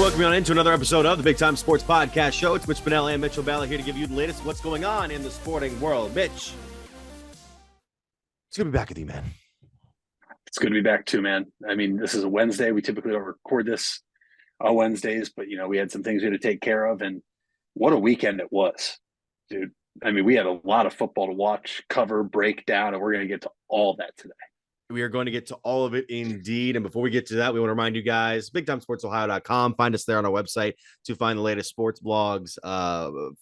welcome you on into another episode of the Big Time Sports Podcast Show. It's Mitch Spinell and Mitchell Balla here to give you the latest what's going on in the sporting world. Mitch, it's good to be back with you, man. It's good to be back too, man. I mean, this is a Wednesday. We typically don't record this on Wednesdays, but, we had some things we had to take care of. And what a weekend it was, dude. I mean, we had a lot of football to watch, cover, break down, and we're going to get to all that today. We are going to get to all of it indeed. And before we get to that, we want to remind you guys, BigTimeSportsOhio.com. Find us there on our website to find the latest sports blogs,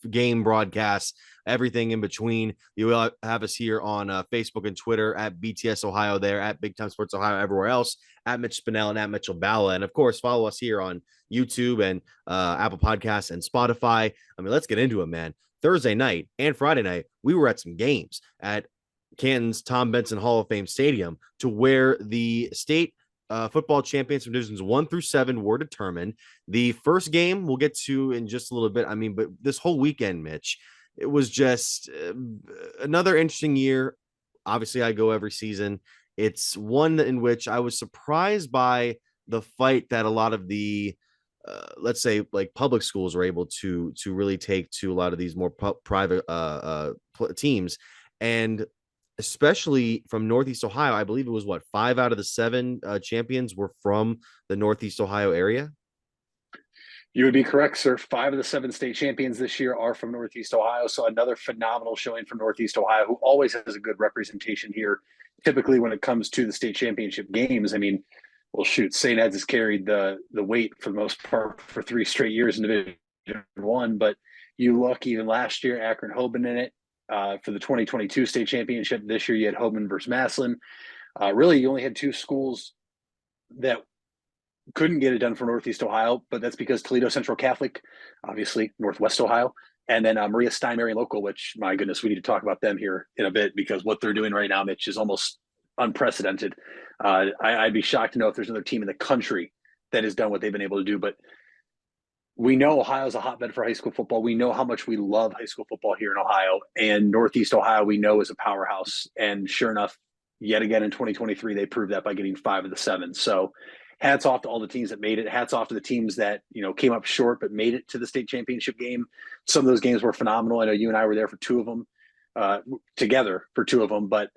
game broadcasts, everything in between. You will have us here on Facebook and Twitter at BTS Ohio there, at Big Time Sports Ohio everywhere else, at Mitch Spinell and at Mitchell Balla. And, of course, follow us here on YouTube and Apple Podcasts and Spotify. I mean, let's get into it, man. Thursday night and Friday night, we were at some games at Canton's Tom Benson Hall of Fame Stadium, to where the state football champions from divisions 1 through 7 were determined. The first game we'll get to in just a little bit. I mean, but this whole weekend, Mitch, it was just another interesting year. Obviously, I go every season. It's one in which I was surprised by the fight that a lot of the let's say like public schools are able to really take to a lot of these more private teams. And especially from Northeast Ohio, I believe it was 5 out of the 7 champions were from the Northeast Ohio area. You would be correct, sir. 5 of the 7 state champions this year are from Northeast Ohio. So another phenomenal showing from Northeast Ohio, who always has a good representation here. Typically, when it comes to the state championship games, I mean, well, shoot, St. Ed's has carried the weight for the most part for 3 straight years in Division 1. But you look even last year, Akron-Hoban in it. For the 2022 state championship this year, you had Hoban versus Massillon. Really, you only had 2 schools that couldn't get it done for Northeast Ohio, but that's because Toledo Central Catholic, obviously Northwest Ohio, and then Maria Stein Marian Local, which, my goodness, we need to talk about them here in a bit, because what they're doing right now, Mitch, is almost unprecedented. I'd be shocked to know if there's another team in the country that has done what they've been able to do, but we know Ohio's a hotbed for high school football. We know how much we love high school football here in Ohio, and Northeast Ohio we know is a powerhouse. And sure enough, yet again in 2023, they proved that by getting 5 of the 7. So hats off to all the teams that made it. Hats off to the teams that, came up short but made it to the state championship game. Some of those games were phenomenal. I know you and I were there for 2 of them, together for 2 of them. But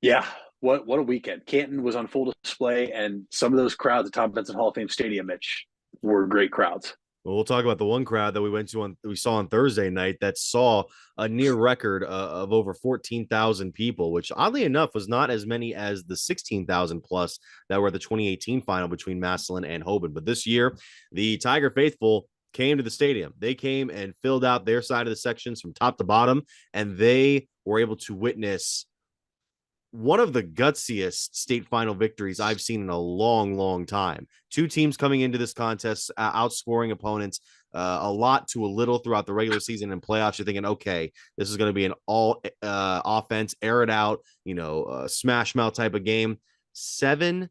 yeah, what a weekend. Canton was on full display, and some of those crowds at Tom Benson Hall of Fame Stadium, Mitch, were great crowds. Well, we'll talk about the one crowd that we saw on Thursday night that saw a near record of over 14,000 people, which oddly enough was not as many as the 16,000 plus that were the 2018 final between Massillon and Hoban. But this year, the Tiger faithful came to the stadium. They came and filled out their side of the sections from top to bottom, and they were able to witness one of the gutsiest state final victories I've seen in a long, long time. 2 teams coming into this contest, outscoring opponents a lot to a little throughout the regular season and playoffs. You're thinking, okay, this is going to be an all offense, air it out, smash mouth type of game. 7-2.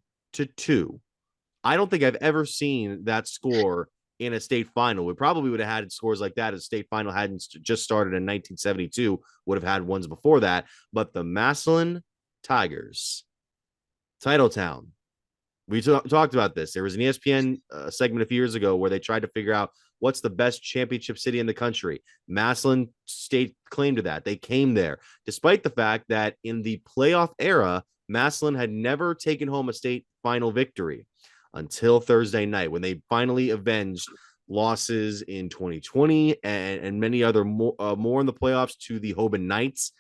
I don't think I've ever seen that score in a state final. We probably would have had scores like that as state final hadn't just started in 1972, would have had ones before that. But the Massillon Tigers, Titletown. We talked about this. There was an ESPN segment a few years ago where they tried to figure out what's the best championship city in the country. Massillon State claim to that. They came there, despite the fact that in the playoff era, Massillon had never taken home a state final victory until Thursday night, when they finally avenged losses in 2020 and many other more in the playoffs to the Hoban Knights.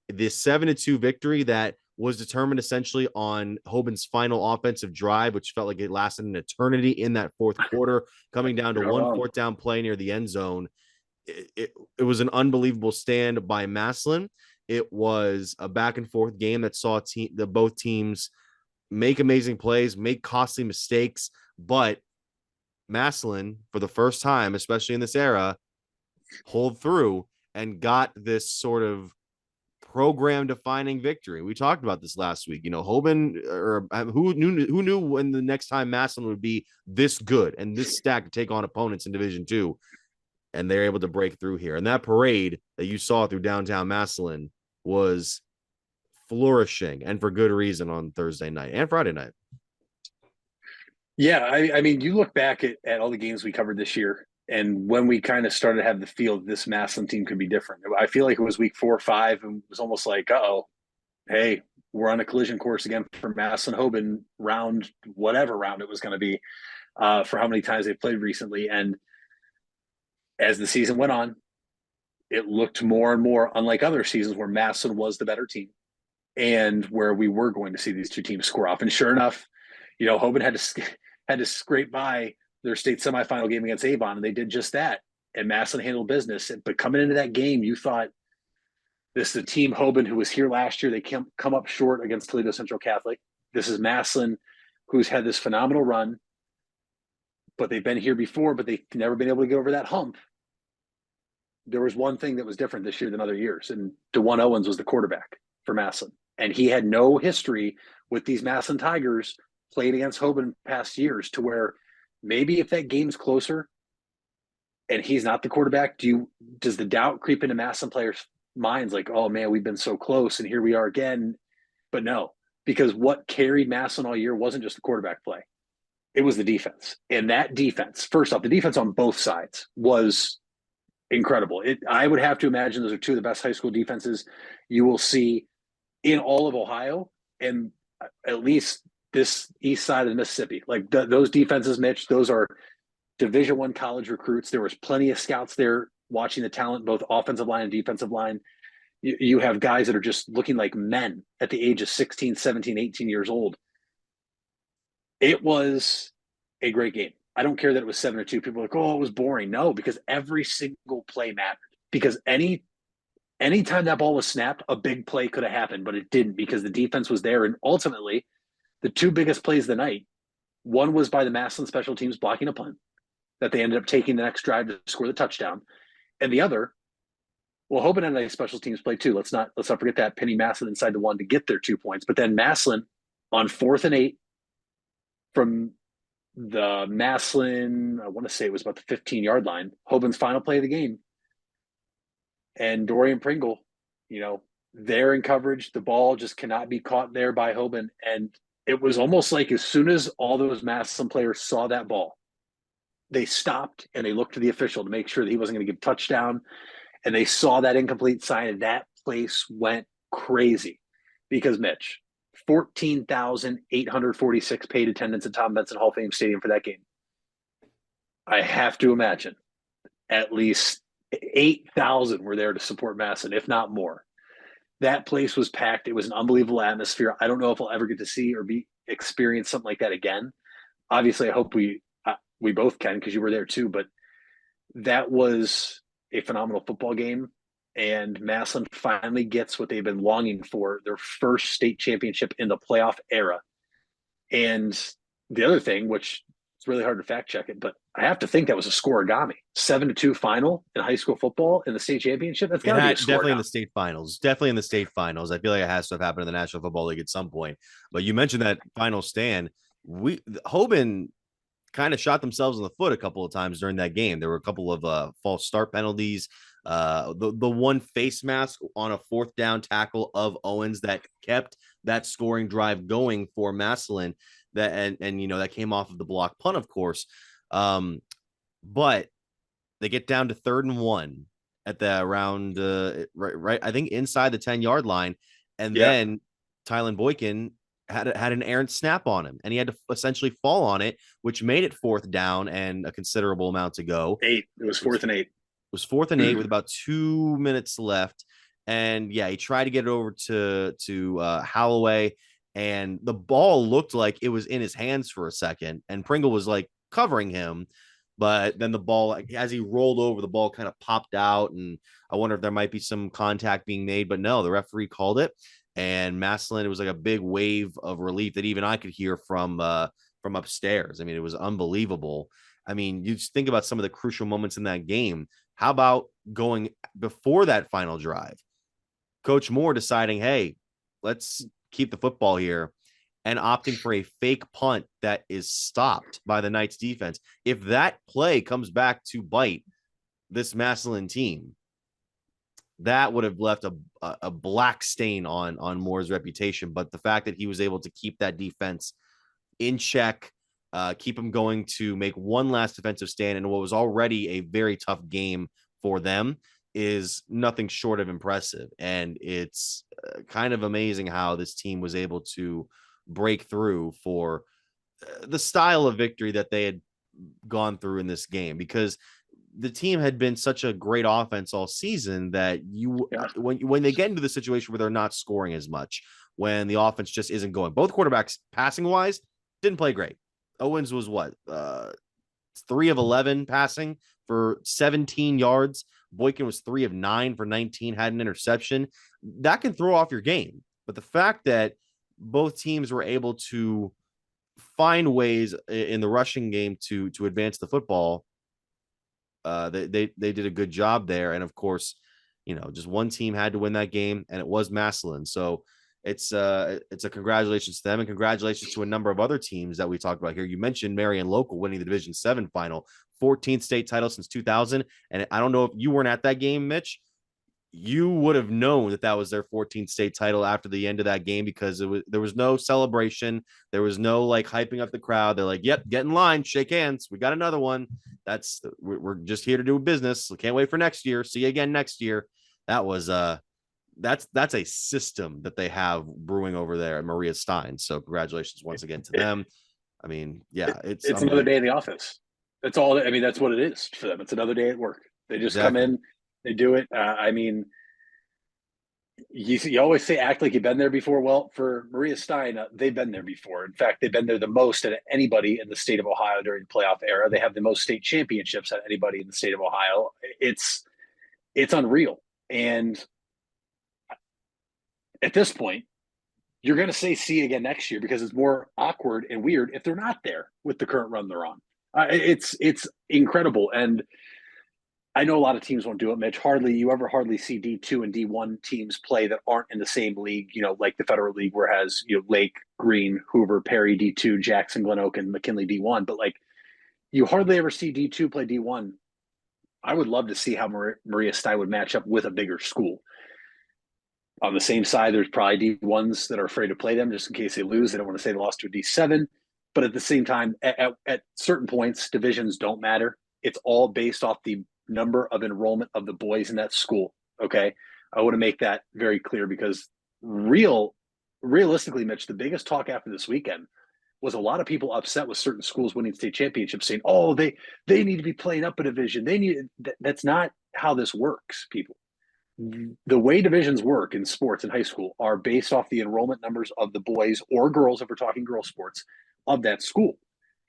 This 7-2 victory that was determined essentially on Hoban's final offensive drive, which felt like it lasted an eternity in that fourth quarter, coming down to 1 4th down play near the end zone. It was an unbelievable stand by Massillon. It was a back and forth game that saw both teams make amazing plays, make costly mistakes, but Massillon, for the first time, especially in this era, pulled through and got this sort of program defining victory. We talked about this last week. Hoban, or who knew when the next time Massillon would be this good and this stacked to take on opponents in Division 2, and they're able to break through here. And that parade that you saw through downtown Massillon was flourishing, and for good reason, on Thursday night and Friday night. Yeah, I mean, you look back at all the games we covered this year, and when we kind of started to have the feel that this Massillon team could be different. I feel like it was week 4 or 5, and it was almost like, oh, hey, we're on a collision course again for Massillon Hoban round, whatever round it was going to be, for how many times they've played recently. And as the season went on, it looked more and more unlike other seasons where Massillon was the better team and where we were going to see these two teams score off. And sure enough, Hoban had to scrape by their state semifinal game against Avon, and they did just that. And Massillon handled business. But coming into that game, you thought this is a team Hoban who was here last year. They come up short against Toledo Central Catholic. This is Massillon, who's had this phenomenal run, but they've been here before, but they've never been able to get over that hump. There was one thing that was different this year than other years, and DeJuan Owens was the quarterback for Massillon, and he had no history with these Massillon Tigers played against Hoban past years, to where maybe if that game's closer and he's not the quarterback, does the doubt creep into Massillon players' minds like, oh man, we've been so close and here we are again? But no, because what carried Massillon all year wasn't just the quarterback play. It was the defense. And that defense, first off, the defense on both sides was incredible. I would have to imagine those are two of the best high school defenses you will see in all of Ohio, and at least this east side of the Mississippi. Like those defenses, Mitch, those are Division I college recruits. There was plenty of scouts there watching the talent, both offensive line and defensive line. You have guys that are just looking like men at the age of 16, 17, 18 years old. It was a great game. I don't care that it was 7-2. People are like, oh, it was boring. No, because every single play mattered. Because anytime that ball was snapped, a big play could have happened, but it didn't because the defense was there. And ultimately, the two biggest plays of the night, one was by the Massillon special teams blocking a punt that they ended up taking the next drive to score the touchdown. And the other, well, Hoban had a special teams play too. Let's not forget that. Penny Massillon inside the one to get their 2 points. But then Massillon on 4th and 8 from the Massillon, I want to say it was about the 15-yard line, Hoban's final play of the game. And Dorian Pringle, they're in coverage. The ball just cannot be caught there by Hoban. And it was almost like as soon as all those Massillon players saw that ball, they stopped and they looked to the official to make sure that he wasn't going to give touchdown. And they saw that incomplete sign, and that place went crazy because Mitch, 14,846 paid attendance at Tom Benson Hall of Fame Stadium for that game. I have to imagine at least 8,000 were there to support Massillon, if not more. That place was packed. It was an unbelievable atmosphere. I don't know if I'll ever get to see or experience something like that again. Obviously, I hope we both can because you were there too. But that was a phenomenal football game, and Massillon finally gets what they've been longing for: their first state championship in the playoff era. And the other thing, which it's really hard to fact check it, but I have to think that was a scoregami. 7-2 final in high school football in the state championship. That's got to be a scoregami. Definitely in the state finals. Definitely in the state finals. I feel like it has to have happened in the National Football League at some point. But you mentioned that final stand. Hoban kind of shot themselves in the foot a couple of times during that game. There were a couple of false start penalties. The one face mask on a 4th down tackle of Owens that kept that scoring drive going for Massillon. That that came off of the block punt, of course. But they get down to 3rd and 1 at the around right, I think inside the 10-yard line, and then Tylen Boykin had an errant snap on him, and he had to essentially fall on it, which made it 4th down and a considerable amount to go. It was 4th and 8. It was 4th and 8 with about 2 minutes left, and he tried to get it over to Holloway, and the ball looked like it was in his hands for a second, and Pringle was like covering him. But then the ball, as he rolled over, the ball kind of popped out, and I wonder if there might be some contact being made. But no, the referee called it, and Massillon, it was like a big wave of relief that even I could hear from upstairs. I mean, it was unbelievable. I mean, you just think about some of the crucial moments in that game. How about going before that final drive? Coach Moore deciding, hey, let's keep the football here, and opting for a fake punt that is stopped by the Knights defense. If that play comes back to bite this Massillon team, that would have left a black stain on Moore's reputation. But the fact that he was able to keep that defense in check, keep them going to make one last defensive stand in what was already a very tough game for them is nothing short of impressive. And it's kind of amazing how this team was able to break through for the style of victory that they had gone through in this game, because the team had been such a great offense all season that when they get into the situation where they're not scoring as much, when the offense just isn't going, both quarterbacks passing wise didn't play great. Owens was 3 of 11 passing for 17 yards. Boykin was 3 of 9 for 19, had an interception. That can throw off your game. But the fact that both teams were able to find ways in the rushing game to advance the football, they did a good job there. And of course, just one team had to win that game, and it was Massillon. So it's a congratulations to them, and congratulations to a number of other teams that we talked about here. You mentioned Marion Local winning the Division 7 final, 14th state title since 2000. And I don't know if you weren't at that game, Mitch. You would have known that was their 14th state title after the end of that game, because there was no celebration. There was no like hyping up the crowd. They're like, yep, get in line, shake hands. We got another one. We're just here to do business. We can't wait for next year. See you again next year. That was that's a system that they have brewing over there at Maria Stein. So congratulations once again to them. I mean, yeah, it's another day in the office. That's all. I mean, that's what it is for them. It's another day at work. They just come in, they do it. I mean, you always say act like you've been there before. Well, for Maria Stein, they've been there before. In fact, they've been there the most at anybody in the state of Ohio during the playoff era. They have the most state championships at anybody in the state of Ohio. It's unreal. And at this point, you're going to say see you again next year, because it's more awkward and weird if they're not there with the current run they're on. It's incredible. And I know a lot of teams won't do it, Mitch. You ever hardly see D2 and D1 teams play that aren't in the same league, like the Federal League, where it has, Lake, Green, Hoover, Perry, D2, Jackson, Glen Oak, and McKinley, D1. But like, you hardly ever see D2 play D1. I would love to see how Maria Stein would match up with a bigger school. On the same side, there's probably D1s that are afraid to play them just in case they lose. They don't want to say they lost to a D7. But at the same time, at certain points, divisions don't matter. It's all based off the number of enrollment of the boys in that school. Okay. I want to make that very clear, because realistically, Mitch, the biggest talk after this weekend was a lot of people upset with certain schools winning state championships, saying, oh, they need to be playing up a division. That's not how this works, people. The way divisions work in sports in high school are based off the enrollment numbers of the boys or girls, if we're talking girls sports, of that school.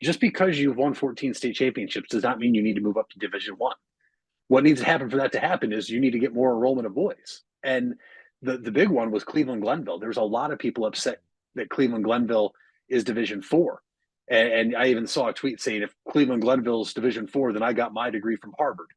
Just because you've won 14 state championships does not mean you need to move up to Division 1. What needs to happen for that to happen is you need to get more enrollment of boys. And the big one was Cleveland Glenville. There's a lot of people upset that Cleveland Glenville is Division 4. And I even saw a tweet saying, if Cleveland Glenville's Division 4, then I got my degree from Harvard.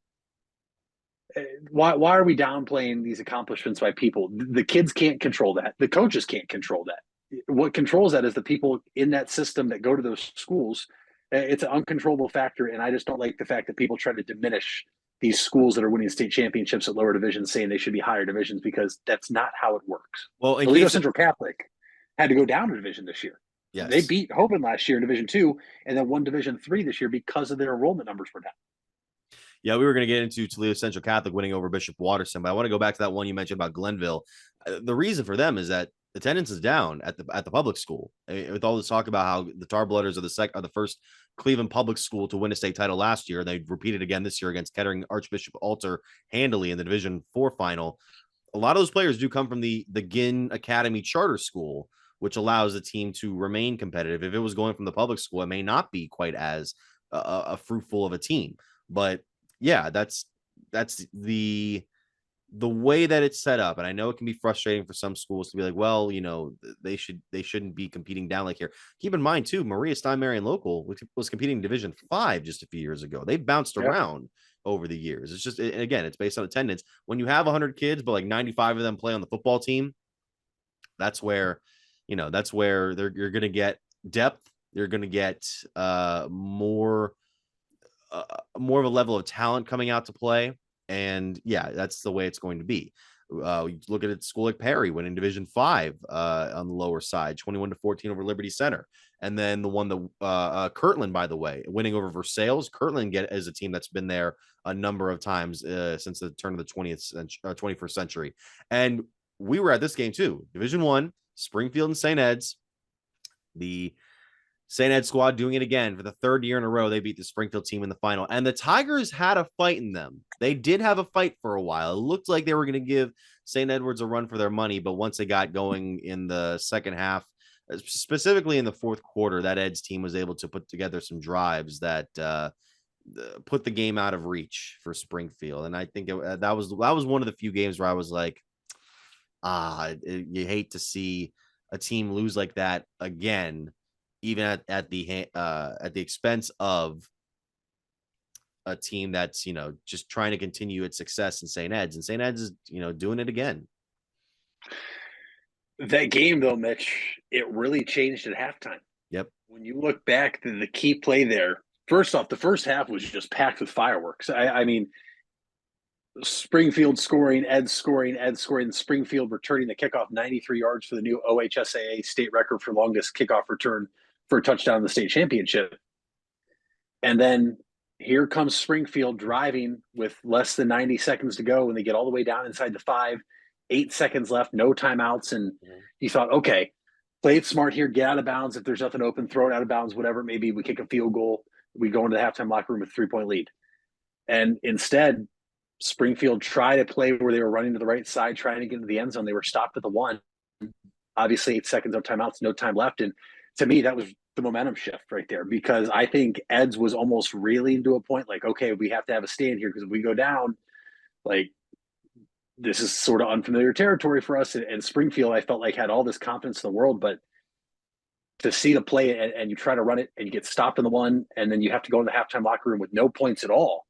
Why are we downplaying these accomplishments by people? The kids can't control that. The coaches can't control that. What controls that is the people in that system that go to those schools. It's an uncontrollable factor. And I just don't like the fact that people try to diminish these schools that are winning state championships at lower divisions, saying they should be higher divisions, because that's not how it works. Well, Toledo Central Catholic had to go down a division this year. Yes. They beat Hoban last year in Division 2 and then won Division 3 this year because of their enrollment numbers were down. Yeah, we were going to get into Toledo Central Catholic winning over Bishop Watterson, but I want to go back to that one you mentioned about Glenville. The reason for them is that attendance is down at the public school. I mean, with all this talk about how the Tar Blooders are the first Cleveland public school to win a state title last year. They repeated again this year against Kettering Archbishop Alter handily in the Division 4 final. A lot of those players do come from the Ginn Academy charter school, which allows the team to remain competitive. If it was going from the public school, it may not be quite as fruitful of a team. But yeah, that's the way that it's set up. And I know it can be frustrating for some schools to be like, well, they shouldn't be competing down like here. Keep in mind too, Maria Stein Marion Local was competing in Division 5 just a few years ago. They've bounced around over the years. It's just, again, it's based on attendance. When you have 100 kids, but like 95 of them play on the football team, that's where you're going to get depth. You're going to get more of a level of talent coming out to play. And yeah, that's the way it's going to be. You look at a school like Perry winning Division 5 on the lower side, 21-14 over Liberty Center. And then the one that Kirtland, by the way, winning over Versailles. Kirtland is a team that's been there a number of times since the turn of the 21st century. And we were at this game too. Division 1, Springfield and St. Ed's. The St. Ed squad doing it again for the third year in a row. They beat the Springfield team in the final. And the Tigers had a fight in them. They did have a fight for a while. It looked like they were going to give St. Edwards a run for their money. But once they got going in the second half, specifically in the fourth quarter, that Ed's team was able to put together some drives that put the game out of reach for Springfield. And I think that was one of the few games where I was like, you hate to see a team lose like that again, even at the expense of a team that's, just trying to continue its success in St. Ed's, and St. Ed's is, doing it again. That game though, Mitch, it really changed at halftime. Yep. When you look back, the key play there, first off, the first half was just packed with fireworks. I mean, Springfield scoring, Ed scoring, Springfield returning the kickoff 93 yards for the new OHSAA state record for longest kickoff return for a touchdown in the state championship. And then here comes Springfield driving with less than 90 seconds to go when they get all the way down inside the 5, 8 seconds left, no timeouts. And you thought, okay, play it smart here, get out of bounds. If there's nothing open, throw it out of bounds, whatever it may be. We kick a field goal. We go into the halftime locker room with a 3-point lead. And instead, Springfield tried to play where they were running to the right side, trying to get into the end zone. They were stopped at the 1. Obviously, 8 seconds of timeouts, no time left. And to me, that was the momentum shift right there, because I think Ed's was almost reeling to a point like, okay, we have to have a stand here, because if we go down, like, this is sort of unfamiliar territory for us. And Springfield, I felt like, had all this confidence in the world, but to see the play and you try to run it and you get stopped in the 1, and then you have to go in the halftime locker room with no points at all,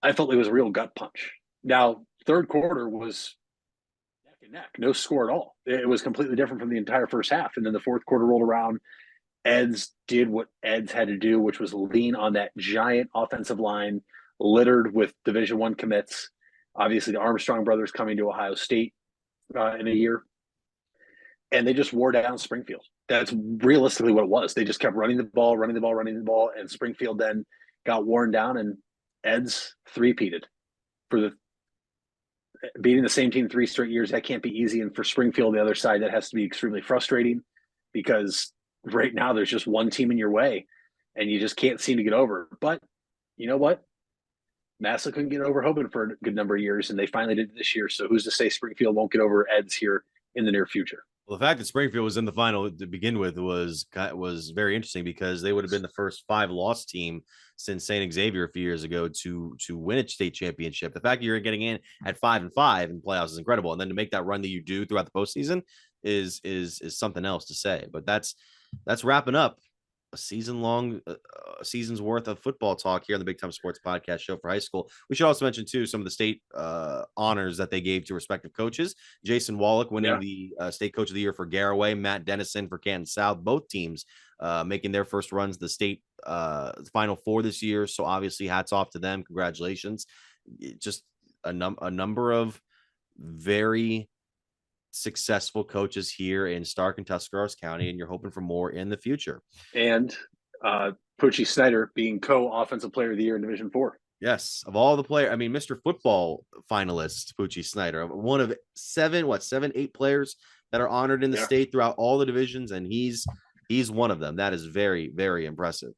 I felt it was a real gut punch. Now, third quarter was neck and neck, no score at all. It was completely different from the entire first half. And then the fourth quarter rolled around. Eds did what Eds had to do, which was lean on that giant offensive line littered with Division I commits. Obviously, the Armstrong brothers coming to Ohio State in a year. And they just wore down Springfield. That's realistically what it was. They just kept running the ball. And Springfield then got worn down, and Eds three-peated for beating the same team 3 straight years. That can't be easy. And for Springfield, on the other side, that has to be extremely frustrating, because right now there's just one team in your way and you just can't seem to get over. But you know what? Massa couldn't get over Hoban for a good number of years, and they finally did it this year. So who's to say Springfield won't get over Eds here in the near future? Well, the fact that Springfield was in the final to begin with was very interesting, because they would have been the first 5-loss team since St. Xavier a few years ago to win a state championship. The fact that you're getting in at 5-5 in playoffs is incredible, and then to make that run that you do throughout the postseason is something else to say. But that's wrapping up a season's worth of football talk here on the Big Time Sports Podcast Show for high school. We should also mention too some of the state honors that they gave to respective coaches. Jason Wallach winning the state coach of the year for Garaway, Matt Dennison for Canton South. Both teams making their first runs the state Final Four this year. So obviously, hats off to them. Congratulations. Just a number of very successful coaches here in Stark and Tuscarawas County, and you're hoping for more in the future. And Poochie Snyder being co-offensive player of the year in Division 4. Yes, of all the players, I mean, Mr. Football finalist Poochie Snyder, one of 8 players that are honored in the state throughout all the divisions, and he's one of them. That is very, very impressive.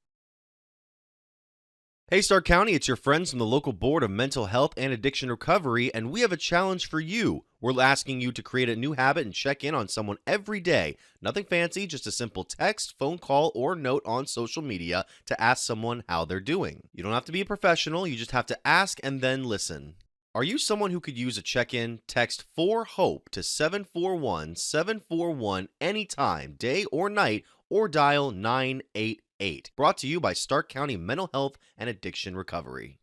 Hey, Stark County, it's your friends from the local Board of Mental Health and Addiction Recovery, and we have a challenge for you. We're asking you to create a new habit and check in on someone every day. Nothing fancy, just a simple text, phone call, or note on social media to ask someone how they're doing. You don't have to be a professional, you just have to ask and then listen. Are you someone who could use a check-in? Text 4HOPE to 741-741 anytime, day or night, or dial 988. Brought to you by Stark County Mental Health and Addiction Recovery.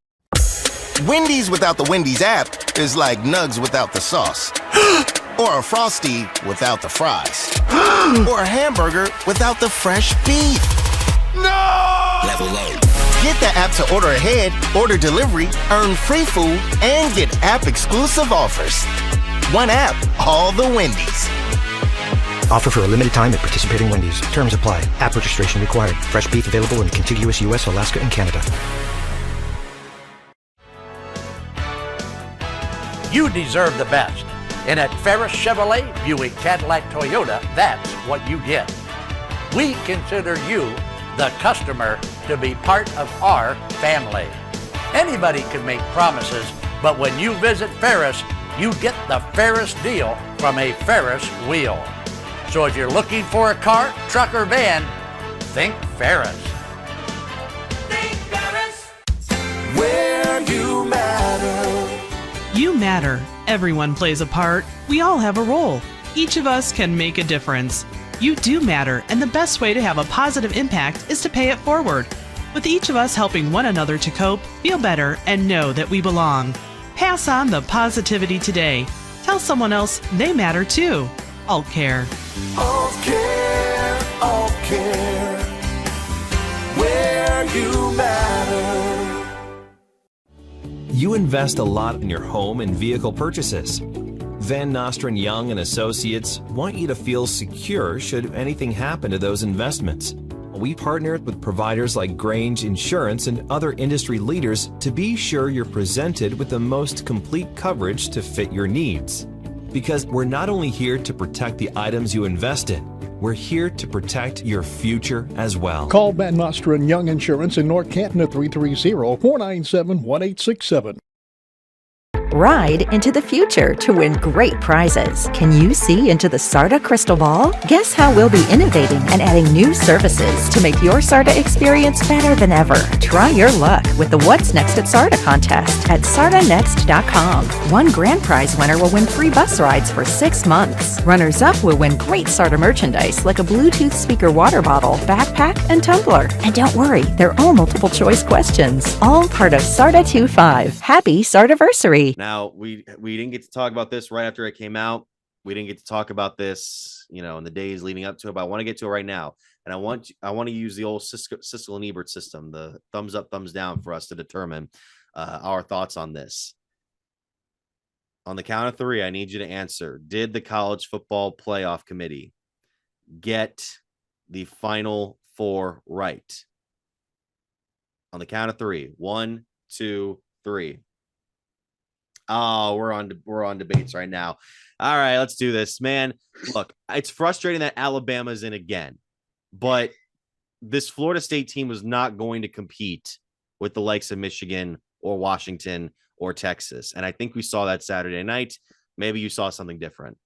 Wendy's without the Wendy's app is like Nugs without the sauce. Or a Frosty without the fries. Or a hamburger without the fresh beef. No! Level up. Get the app to order ahead, order delivery, earn free food, and get app-exclusive offers. one app, all the Wendy's. Offer for a limited time at participating Wendy's. Terms apply. App registration required. Fresh beef available in contiguous U.S., Alaska, and Canada. You deserve the best. And at Ferris Chevrolet, Buick, Cadillac, Toyota, that's what you get. We consider you, the customer, to be part of our family. Anybody can make promises, but when you visit Ferris, you get the Ferris deal from a Ferris wheel. So if you're looking for a car, truck, or van, think Ferris. Think Ferris. Where you matter. You matter. Everyone plays a part. We all have a role. Each of us can make a difference. You do matter, and the best way to have a positive impact is to pay it forward. With each of us helping one another to cope, feel better, and know that we belong. Pass on the positivity today. Tell someone else they matter too. All care. All care, all care. Where you matter. You invest a lot in your home and vehicle purchases. Van Nostrand Young and Associates want you to feel secure should anything happen to those investments. We partnered with providers like Grange Insurance and other industry leaders to be sure you're presented with the most complete coverage to fit your needs. Because we're not only here to protect the items you invest in, we're here to protect your future as well. Call Van Nostrand Young Insurance in North Canton at 330-497-1867. Ride into the future to win great prizes. Can you see into the SARTA crystal ball? Guess how we'll be innovating and adding new services to make your SARTA experience better than ever. Try your luck with the What's Next at SARTA contest at sartanext.com. One grand prize winner will win free bus rides for 6 months. Runners-up will win great SARTA merchandise like a Bluetooth speaker water bottle, backpack, and tumbler. And don't worry, they're all multiple choice questions. All part of SARTA 25. Happy SARTAversary. Now, we didn't get to talk about this right after it came out. We didn't get to talk about this, in the days leading up to it, but I want to get to it right now. And I want to use the old Siskel and Ebert system, the thumbs up, thumbs down, for us to determine our thoughts on this. On the count of three, I need you to answer. Did the College Football Playoff Committee get the Final Four right? On the count of three. 1, 2, 3. Oh, we're on debates right now. All right, let's do this, man. Look, it's frustrating that Alabama's in again, but this Florida State team was not going to compete with the likes of Michigan or Washington or Texas. And I think we saw that Saturday night. Maybe you saw something different.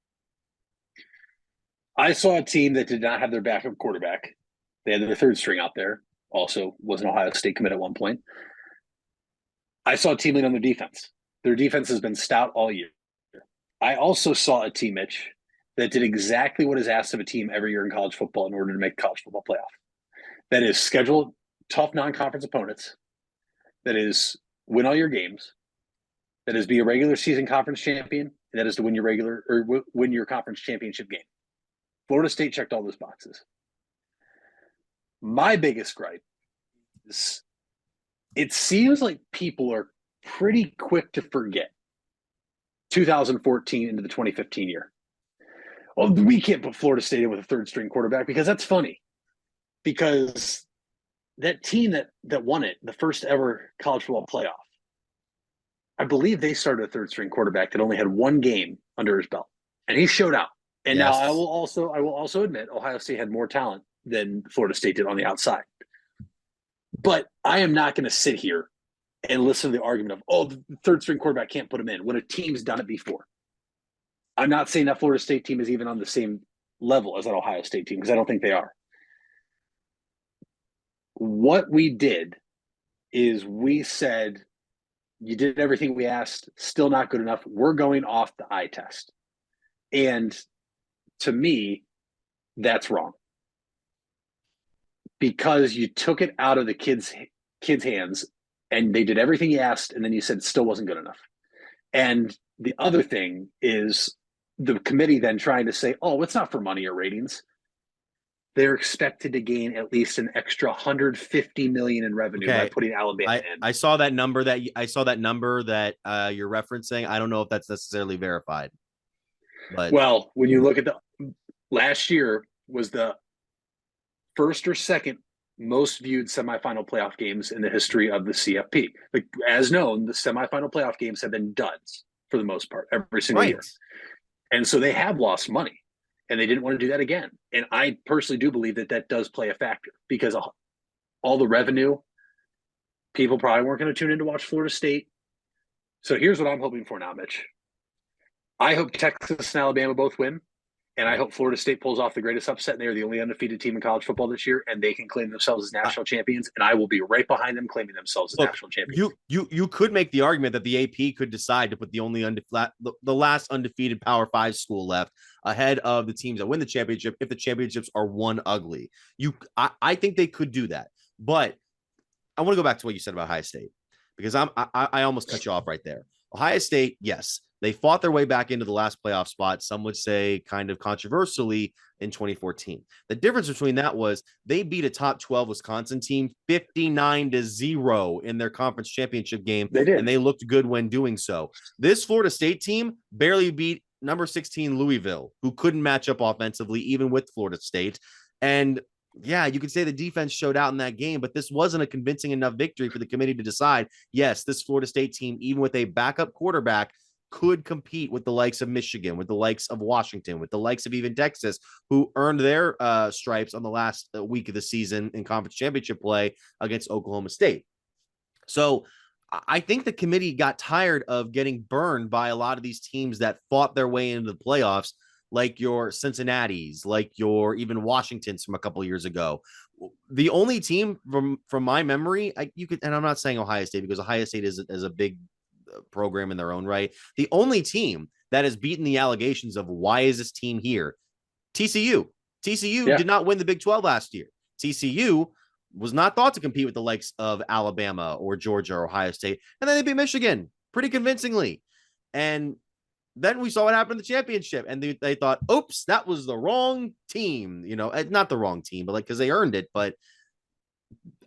I saw a team that did not have their backup quarterback. They had their third string out there. Also was an Ohio State commit at one point. I saw a team lead on their defense. Their defense has been stout all year. I also saw a team, Mitch, that did exactly what is asked of a team every year in college football in order to make college football playoff. That is schedule tough non-conference opponents. That is win all your games. That is be a regular season conference champion. And that is to win your conference championship game. Florida State checked all those boxes. My biggest gripe is it seems like people are pretty quick to forget 2014 into the 2015 year. Well, we can't put Florida State in with a third string quarterback because that's funny. Because that team that won it, the first ever college football playoff, I believe they started a third string quarterback that only had one game under his belt, and he showed out. And Yes. now I will also admit Ohio State had more talent than Florida State did on the outside. But I am not going to sit here and listen to the argument of, the third string quarterback can't put him in when a team's done it before. I'm not saying that Florida State team is even on the same level as that Ohio State team because I don't think they are. What we did is we said, you did everything we asked, still not good enough. We're going off the eye test. And to me, that's wrong. Because you took it out of the kids' hands and they did everything you asked, and then you said it still wasn't good enough. And the other thing is the committee then trying to say, it's not for money or ratings. They're expected to gain at least an extra $150 million in revenue by putting Alabama in. I saw that number that you're referencing. I don't know if that's necessarily verified. But Well, when you look at the last year was the first or second most viewed semifinal playoff games in the history of the CFP. Like, as known, the semifinal playoff games have been duds for the most part every single year. And so they have lost money and they didn't want to do that again. And I personally do believe that that does play a factor because all the revenue, people probably weren't going to tune in to watch Florida State. So here's what I'm hoping for now, Mitch. I hope Texas and Alabama both win. And I hope Florida State pulls off the greatest upset. And they are the only undefeated team in college football this year, and they can claim themselves as national champions. And I will be right behind them claiming themselves as national champions. You could make the argument that the AP could decide to put the last undefeated Power 5 school left ahead of the teams that win the championship if the championships are won ugly. I think they could do that. But I want to go back to what you said about Ohio State because I almost cut you off right there. Ohio State, yes. They fought their way back into the last playoff spot, some would say kind of controversially, in 2014. The difference between that was they beat a top 12 Wisconsin team 59-0 in their conference championship game. They did. And they looked good when doing so. This Florida State team barely beat number 16 Louisville, who couldn't match up offensively, even with Florida State. And yeah, you could say the defense showed out in that game, but this wasn't a convincing enough victory for the committee to decide, yes, this Florida State team, even with a backup quarterback, could compete with the likes of Michigan, with the likes of Washington, with the likes of even Texas, who earned their stripes on the last week of the season in conference championship play against Oklahoma State. So I think the committee got tired of getting burned by a lot of these teams that fought their way into the playoffs, like your Cincinnati's, like your even Washington's from a couple of years ago. The only team from my memory, and I'm not saying Ohio State because Ohio State is a big program in their own right. The only team that has beaten the allegations of why is this team here? TCU. TCU did not win the Big 12 last year. TCU was not thought to compete with the likes of Alabama or Georgia or Ohio State. And then they beat Michigan pretty convincingly. And then we saw what happened in the championship. And they thought, oops, that was the wrong team. You know, not the wrong team, but like, because they earned it. But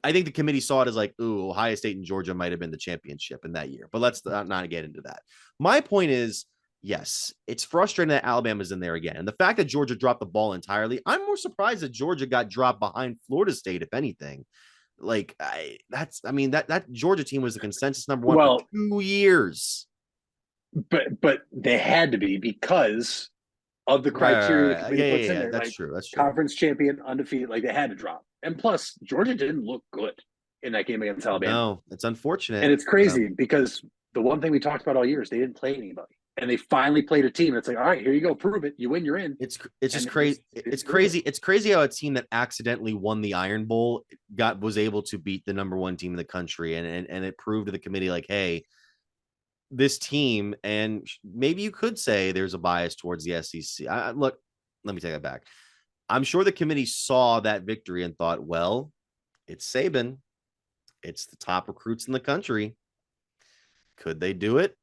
I think the committee saw it as like, ooh, Ohio State and Georgia might have been the championship in that year. But let's not get into that. My point is, yes, it's frustrating that Alabama's in there again. And the fact that Georgia dropped the ball entirely, I'm more surprised that Georgia got dropped behind Florida State, if anything. Like, that Georgia team was the consensus number one for 2 years. But they had to be because of the criteria the committee puts in there. That's like, true. That's true. Conference champion, undefeated, like they had to drop. And plus, Georgia didn't look good in that game against Alabama. No, it's unfortunate. And it's crazy because the one thing we talked about all year is they didn't play anybody. And they finally played a team. It's like, all right, here you go, prove it. You win, you're in. It's just crazy. It's crazy. It's crazy how a team that accidentally won the Iron Bowl was able to beat the number one team in the country, and it proved to the committee like, hey, this team, and maybe you could say there's a bias towards the SEC. Look, let me take that back. I'm sure the committee saw that victory and thought, well, it's Saban. It's the top recruits in the country. Could they do it?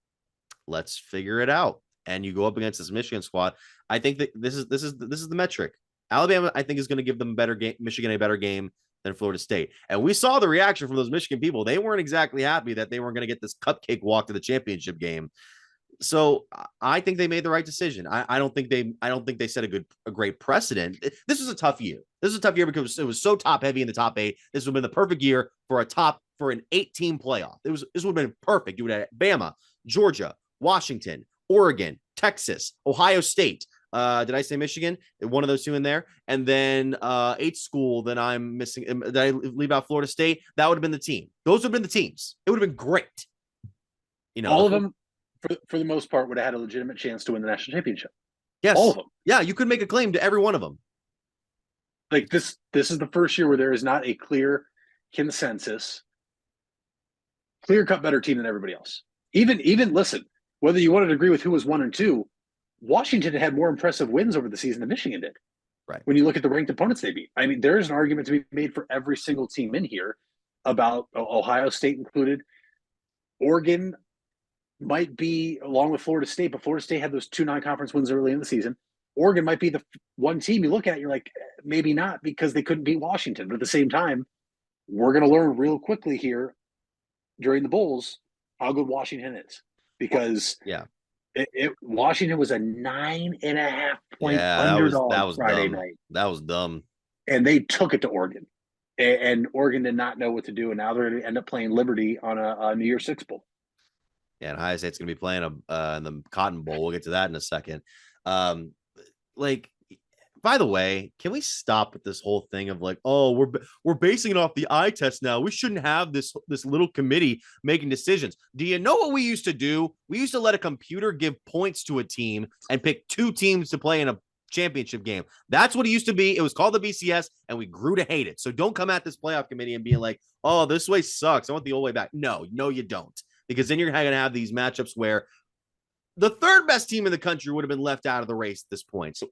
Let's figure it out. And you go up against this Michigan squad. I think that this is the metric. Alabama, I think, is going to give them a better game, Michigan a better game than Florida State. And we saw the reaction from those Michigan people. They weren't exactly happy that they weren't going to get this cupcake walk to the championship game. So I think they made the right decision. I don't think they set a great precedent. This was a tough year. This was a tough year because it was so top heavy in the top 8. This would have been the perfect year for an 8-team playoff. This would have been perfect. You would have Bama, Georgia, Washington, Oregon, Texas, Ohio State. Did I say Michigan? One of those two in there. And then 8th school that I'm missing. Did I leave out Florida State? That would have been the team. Those would have been the teams. It would have been great. You know, all of them, for the most part, would have had a legitimate chance to win the national championship. Yes. All of them. Yeah, you could make a claim to every one of them. Like this is the first year where there is not a clear consensus, clear-cut better team than everybody else. Even listen, whether you wanted to agree with who was 1 and 2, Washington had more impressive wins over the season than Michigan did. Right. When you look at the ranked opponents they beat. I mean, there is an argument to be made for every single team in here about Ohio State included. Oregon might be along with Florida State, but Florida State had those 2 non-conference wins early in the season. Oregon might be the one team you look at, you're like, maybe not because they couldn't beat Washington. But at the same time, we're going to learn real quickly here during the Bowls how good Washington is. Because Washington was a 9.5-point Yeah, underdog Friday dumb. night, That was dumb. and they took it to Oregon, and Oregon did not know what to do, and now they're going to end up playing Liberty on a New Year's Six bowl. Yeah, and Ohio State's going to be playing in the Cotton Bowl. We'll get to that in a second. Like, by the way, can we stop with this whole thing of like, oh, we're basing it off the eye test now? We shouldn't have this little committee making decisions. Do you know what we used to do? We used to let a computer give points to a team and pick 2 teams to play in a championship game. That's what it used to be. It was called the BCS, and we grew to hate it. So don't come at this playoff committee and being like, oh, this way sucks. I want the old way back. No, you don't. Because then you're going to have these matchups where the third best team in the country would have been left out of the race at this point. So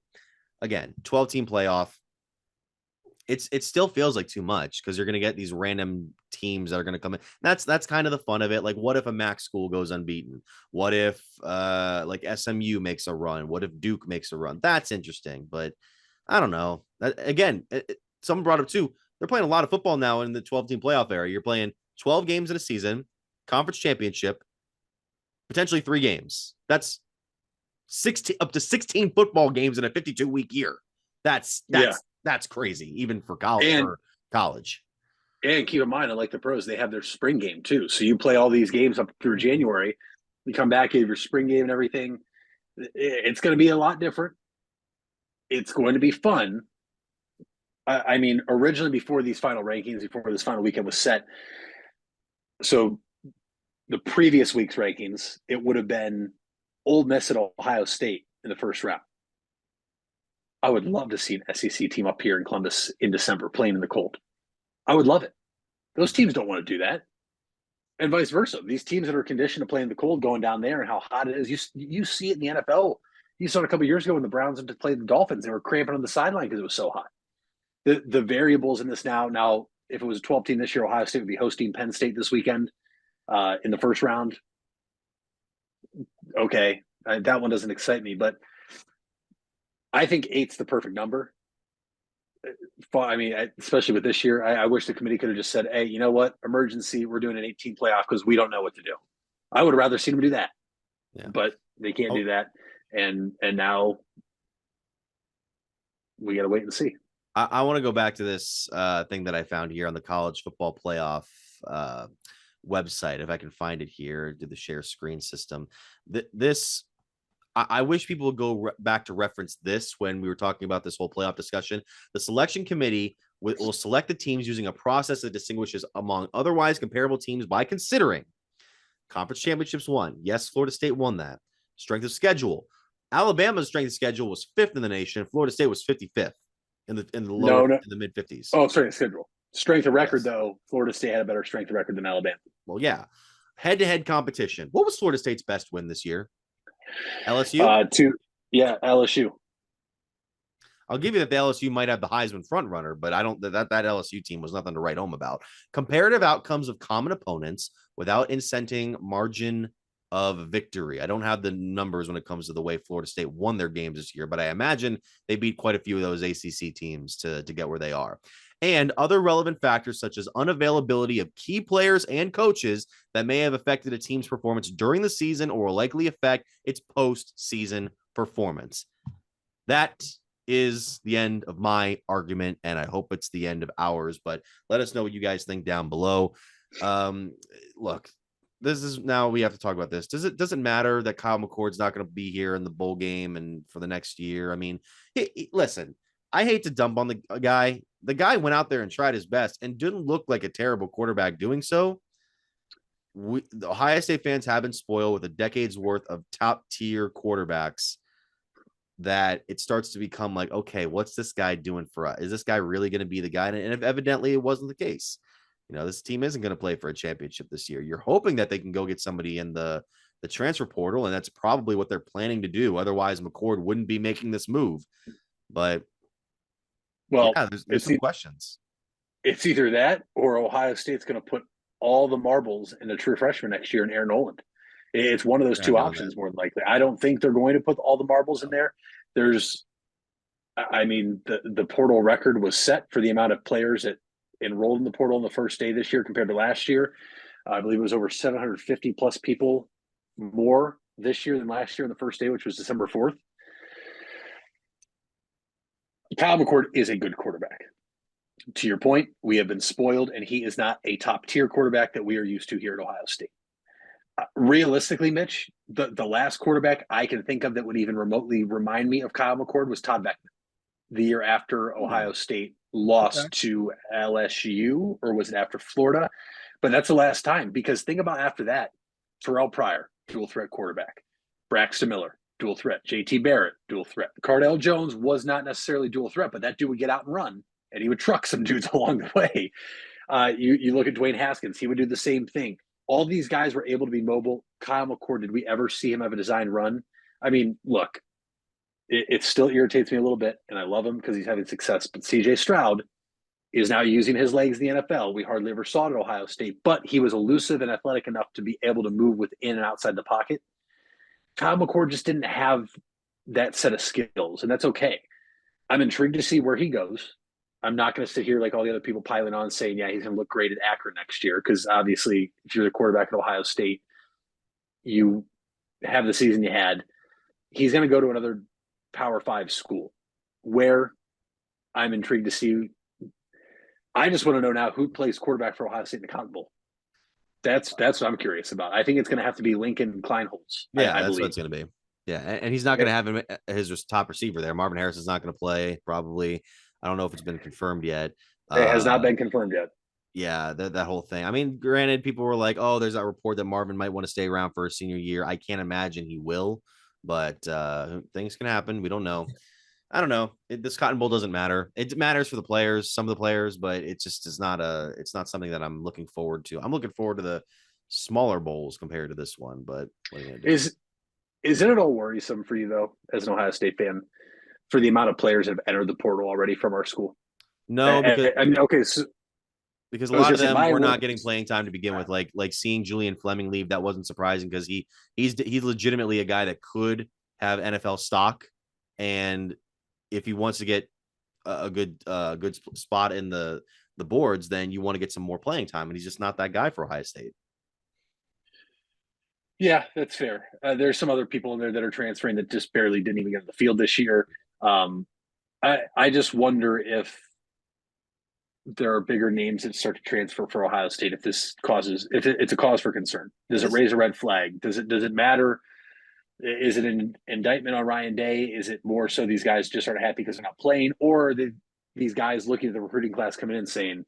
again, 12-team playoff. It still feels like too much because you're going to get these random teams that are going to come in. That's kind of the fun of it. Like, what if a MAC school goes unbeaten? What if like SMU makes a run? What if Duke makes a run? That's interesting, but I don't know. Again, someone brought up too. They're playing a lot of football now in the 12-team playoff era. You're playing 12 games in a season, conference championship, potentially 3 games. That's 16 up to 16 football games in a 52-week year. That's crazy, even for college. And keep in mind, unlike the pros, they have their spring game too. So you play all these games up through January. You come back, you have your spring game and everything. It's going to be a lot different. It's going to be fun. I mean, originally before these final rankings, before this final weekend was set, so the previous week's rankings, it would have been Ole Miss at Ohio State in the first round. I would love to see an SEC team up here in Columbus in December playing in the cold. I would love it. Those teams don't want to do that. And vice versa. These teams that are conditioned to play in the cold going down there and how hot it is, you see it in the NFL. You saw it a couple of years ago when the Browns had to play the Dolphins. They were cramping on the sideline because it was so hot. The variables in this now, if it was a 12 team this year, Ohio State would be hosting Penn State this weekend in the first round. Okay, that one doesn't excite me, but I think 8's the perfect number. I mean, especially with this year, I wish the committee could have just said, hey, you know what? Emergency, we're doing an 18 playoff because we don't know what to do. I would have rather seen them do that. Yeah. But they can't do that. And now we got to wait and see. I want to go back to this thing that I found here on the college football playoff website. If I can find it here, do the share screen system. I wish people would go back to reference this when we were talking about this whole playoff discussion. The selection committee will select the teams using a process that distinguishes among otherwise comparable teams by considering conference championships won. Yes, Florida State won that. Strength of schedule. Alabama's strength of schedule was 5th in the nation. Florida State was 55th in the mid 50s. Oh, strength of schedule. Strength of record, though, Florida State had a better strength of record than Alabama. Well, yeah. Head-to-head competition. What was Florida State's best win this year? LSU? LSU. I'll give you that the LSU might have the Heisman front runner, but I don't that LSU team was nothing to write home about. Comparative outcomes of common opponents without incenting margin of victory. I don't have the numbers when it comes to the way Florida State won their games this year, but I imagine they beat quite a few of those ACC teams to get where they are. And other relevant factors such as unavailability of key players and coaches that may have affected a team's performance during the season or will likely affect its postseason performance. That is the end of my argument, and I hope it's the end of ours, but let us know what you guys think down below. Look, this is now we have to talk about this. Doesn't matter that Kyle McCord's not going to be here in the bowl game and for the next year. I mean, listen, I hate to dump on the guy. The guy went out there and tried his best and didn't look like a terrible quarterback doing so. The Ohio State fans have been spoiled with a decade's worth of top tier quarterbacks that it starts to become like, okay, what's this guy doing for us? Is this guy really going to be the guy? And if evidently it wasn't the case, you know, this team isn't going to play for a championship this year. You're hoping that they can go get somebody in the transfer portal, and that's probably what they're planning to do. Otherwise, McCord wouldn't be making this move. But there's some questions. It's either that or Ohio State's going to put all the marbles in a true freshman next year in Aaron Noland. It's one of those two options more than likely. I don't think they're going to put all the marbles in there. The portal record was set for the amount of players that enrolled in the portal on the first day this year compared to last year. I believe it was over 750 plus people more this year than last year on the first day, which was December 4th. Kyle McCord is a good quarterback. To your point, we have been spoiled, and he is not a top-tier quarterback that we are used to here at Ohio State. Realistically, Mitch, the last quarterback I can think of that would even remotely remind me of Kyle McCord was Todd Beckman, the year after Ohio State lost to LSU, or was it after Florida? But that's the last time, because think about after that, Terrell Pryor, dual threat quarterback, Braxton Miller, dual threat, JT Barrett, dual threat. Cardale Jones was not necessarily dual threat, but that dude would get out and run, and he would truck some dudes along the way. You look at Dwayne Haskins, he would do the same thing. All these guys were able to be mobile. Kyle McCord, did we ever see him have a design run? I mean, look, it still irritates me a little bit, and I love him because he's having success. But CJ Stroud is now using his legs in the NFL. We hardly ever saw it at Ohio State, but he was elusive and athletic enough to be able to move within and outside the pocket. Kyle McCord just didn't have that set of skills, and that's okay. I'm intrigued to see where he goes. I'm not going to sit here like all the other people piling on saying, yeah, he's going to look great at Akron next year, because obviously if you're the quarterback at Ohio State, you have the season you had. He's going to go to another Power 5 school where I'm intrigued to see. I just want to know now who plays quarterback for Ohio State in the Cotton Bowl. That's what I'm curious about. I think it's going to have to be Lincoln Kleinholz. Yeah, I that's believe. what it's going to be. Yeah, and he's not going to have him his top receiver there. Marvin Harris is not going to play, probably. I don't know if it's been confirmed yet. It has not been confirmed yet. Yeah, that whole thing. I mean, granted, people were like, oh, there's that report that Marvin might want to stay around for his senior year. I can't imagine he will, but things can happen. We don't know. I don't know. This Cotton Bowl doesn't matter. It matters for the players, some of the players, but it just is not it's not something that I'm looking forward to. I'm looking forward to the smaller bowls compared to this one, but what are you gonna do? Isn't it all worrisome for you, though, as an Ohio State fan, for the amount of players that have entered the portal already from our school? No, because I mean, okay, so because a lot of them were not getting playing time to begin with. Like seeing Julian Fleming leave, that wasn't surprising because he's legitimately a guy that could have NFL stock, and if he wants to get a good spot in the boards, then you want to get some more playing time, and he's just not that guy for Ohio State. Yeah, that's fair. There's some other people in there that are transferring that just barely didn't even get on the field this year. I just wonder if there are bigger names that start to transfer for Ohio State if it's a cause for concern. Does it raise a red flag? Does it matter? Is it an indictment on Ryan Day? Is it more so these guys just aren't happy because they're not playing, or are these guys looking at the recruiting class coming in saying,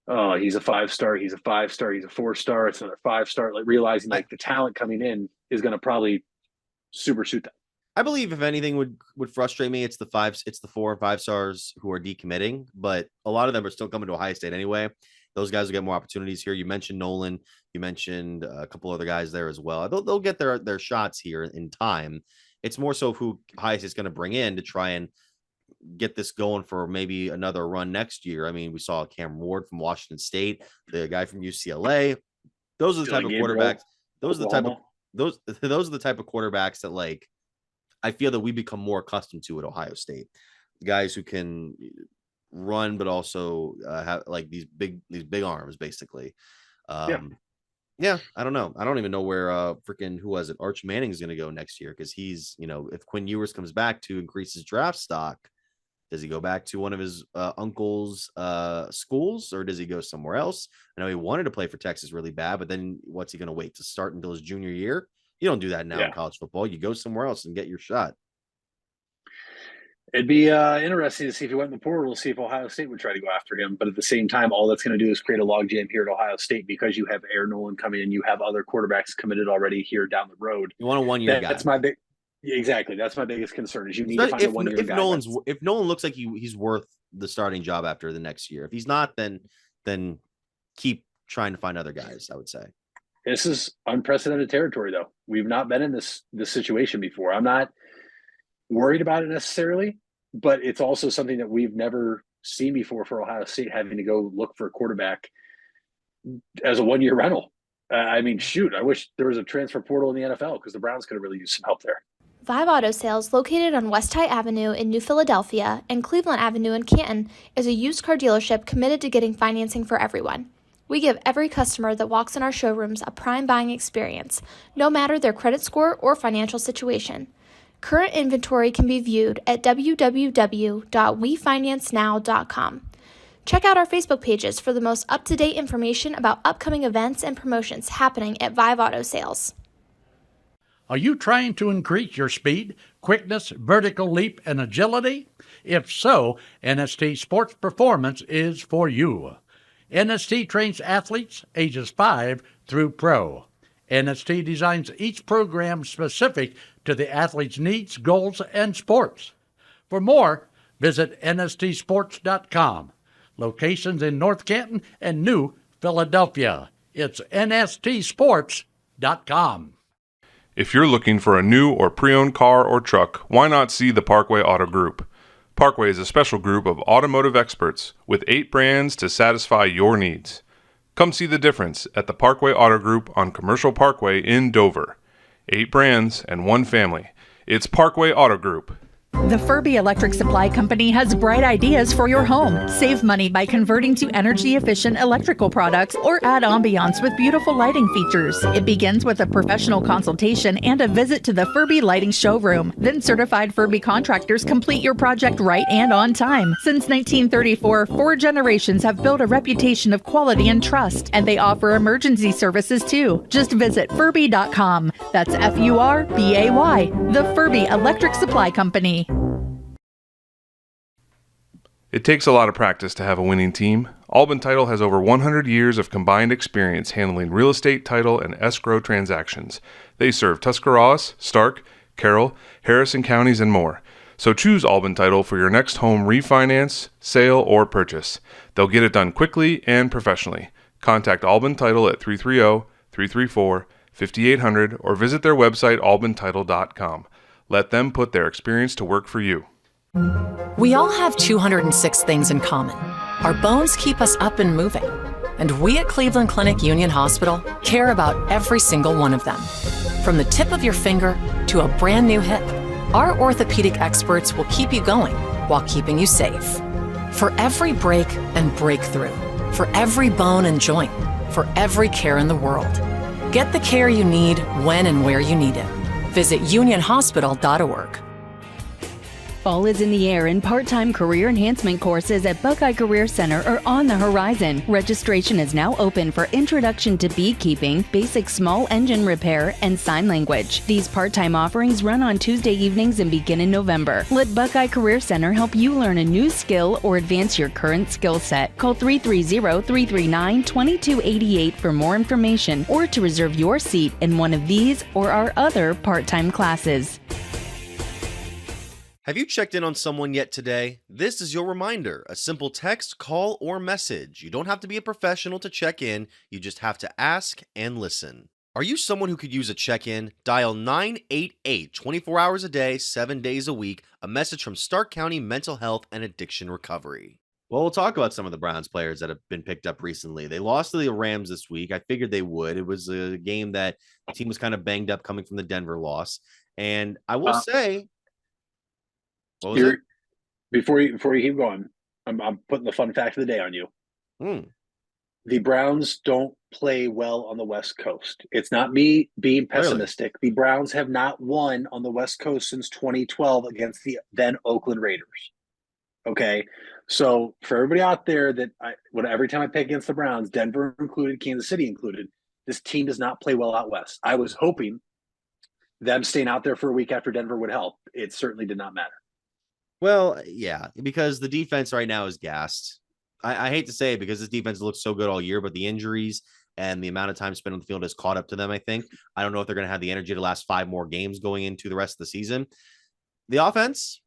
oh, he's a 5-star, he's a 5-star, he's a 4-star, it's another 5-star, like realizing like the talent coming in is going to probably super suit them. I believe if anything would frustrate me, it's the 4 and 5 stars who are decommitting, but a lot of them are still coming to Ohio State anyway. Those guys will get more opportunities here. You mentioned Nolan, you mentioned a couple other guys there as well. They'll get their shots here in time. It's more so who Ohio State's going to bring in to try and get this going for maybe another run next year. I mean, we saw Cam Ward from Washington State, the guy from UCLA. Those are the type of quarterbacks. Those are the type of quarterbacks that, like, I feel that we become more accustomed to at Ohio State. Guys who can run, but also have like these big arms, basically. Yeah, I don't know. I don't even know where freaking who was it? Arch Manning is going to go next year, because he's, if Quinn Ewers comes back to increase his draft stock, does he go back to one of his uncle's schools, or does he go somewhere else? I know he wanted to play for Texas really bad, but then what's he going to wait to start until his junior year? You don't do that now in college football. You go somewhere else and get your shot. It'd be interesting to see if he went in the portal. We'll see if Ohio State would try to go after him. But at the same time, all that's going to do is create a logjam here at Ohio State, because you have Aaron Nolan coming in. You have other quarterbacks committed already here down the road. You want a one-year guy. That's my big. Exactly. That's my biggest concern is you need to find a one-year guy. If Nolan looks like he's worth the starting job after the next year. If he's not, then keep trying to find other guys, I would say. This is unprecedented territory, though. We've not been in this situation before. I'm not worried about it necessarily, but it's also something that we've never seen before for Ohio State, having to go look for a quarterback as a one-year rental. I mean, shoot, I wish there was a transfer portal in the NFL, because the Browns could have really used some help there. Vibe Auto Sales, located on West High Avenue in New Philadelphia and Cleveland Avenue in Canton, is a used car dealership committed to getting financing for everyone. We give every customer that walks in our showrooms a prime buying experience, no matter their credit score or financial situation. Current inventory can be viewed at www.wefinancenow.com. Check out our Facebook pages for the most up-to-date information about upcoming events and promotions happening at Vive Auto Sales. Are you trying to increase your speed, quickness, vertical leap, and agility? If so, NST Sports Performance is for you. NST trains athletes ages 5 through pro. NST designs each program specific to the athlete's needs, goals, and sports. For more, visit nstsports.com. Locations in North Canton and New Philadelphia. It's nstsports.com. If you're looking for a new or pre-owned car or truck, why not see the Parkway Auto Group? Parkway is a special group of automotive experts with 8 brands to satisfy your needs. Come see the difference at the Parkway Auto Group on Commercial Parkway in Dover. 8 brands and 1 family. It's Parkway Auto Group. The Furby Electric Supply Company has bright ideas for your home. Save money by converting to energy-efficient electrical products or add ambiance with beautiful lighting features. It begins with a professional consultation and a visit to the Furby Lighting Showroom. Then certified Furby contractors complete your project right and on time. Since 1934, 4 generations have built a reputation of quality and trust, and they offer emergency services too. Just visit Furby.com. That's F-U-R-B-A-Y. The Furby Electric Supply Company. It takes a lot of practice to have a winning team. Albin Title has over 100 years of combined experience handling real estate, title, and escrow transactions. They serve Tuscarawas, Stark, Carroll, Harrison counties, and more. So choose Albin Title for your next home refinance, sale, or purchase. They'll get it done quickly and professionally. Contact Albin Title at 330-334-5800 or visit their website albintitle.com. Let them put their experience to work for you. We all have 206 things in common. Our bones keep us up and moving. And we at Cleveland Clinic Union Hospital care about every single one of them. From the tip of your finger to a brand new hip, our orthopedic experts will keep you going while keeping you safe. For every break and breakthrough, for every bone and joint, for every care in the world. Get the care you need when and where you need it. Visit unionhospital.org. Fall is in the air and part-time career enhancement courses at Buckeye Career Center are on the horizon. Registration is now open for Introduction to Beekeeping, Basic Small Engine Repair, and Sign Language. These part-time offerings run on Tuesday evenings and begin in November. Let Buckeye Career Center help you learn a new skill or advance your current skill set. Call 330-339-2288 for more information or to reserve your seat in one of these or our other part-time classes. Have you checked in on someone yet today? This is your reminder. A simple text, call, or message. You don't have to be a professional to check in. You just have to ask and listen. Are you someone who could use a check-in? Dial 988 24 hours a day, 7 days a week. A message from Stark County Mental Health and Addiction Recovery. Well, we'll talk about some of the Browns players that have been picked up recently. They lost to the Rams this week. I figured they would. It was a game that the team was kind of banged up coming from the Denver loss. And I will say... Before you keep going, I'm putting the fun fact of the day on you. The Browns don't play well on the West Coast. It's not me being pessimistic. Really? The Browns have not won on the West Coast since 2012 against the then Oakland Raiders. Okay, so for everybody out there that every time I pick against the Browns, Denver included, Kansas City included, this team does not play well out west. I was hoping them staying out there for a week after Denver would help. It certainly did not matter. Well, yeah, because the defense right now is gassed. I hate to say it because this defense looks so good all year, but the injuries and the amount of time spent on the field has caught up to them, I think. I don't know if they're going to have the energy to last 5 more games going into the rest of the season. The offense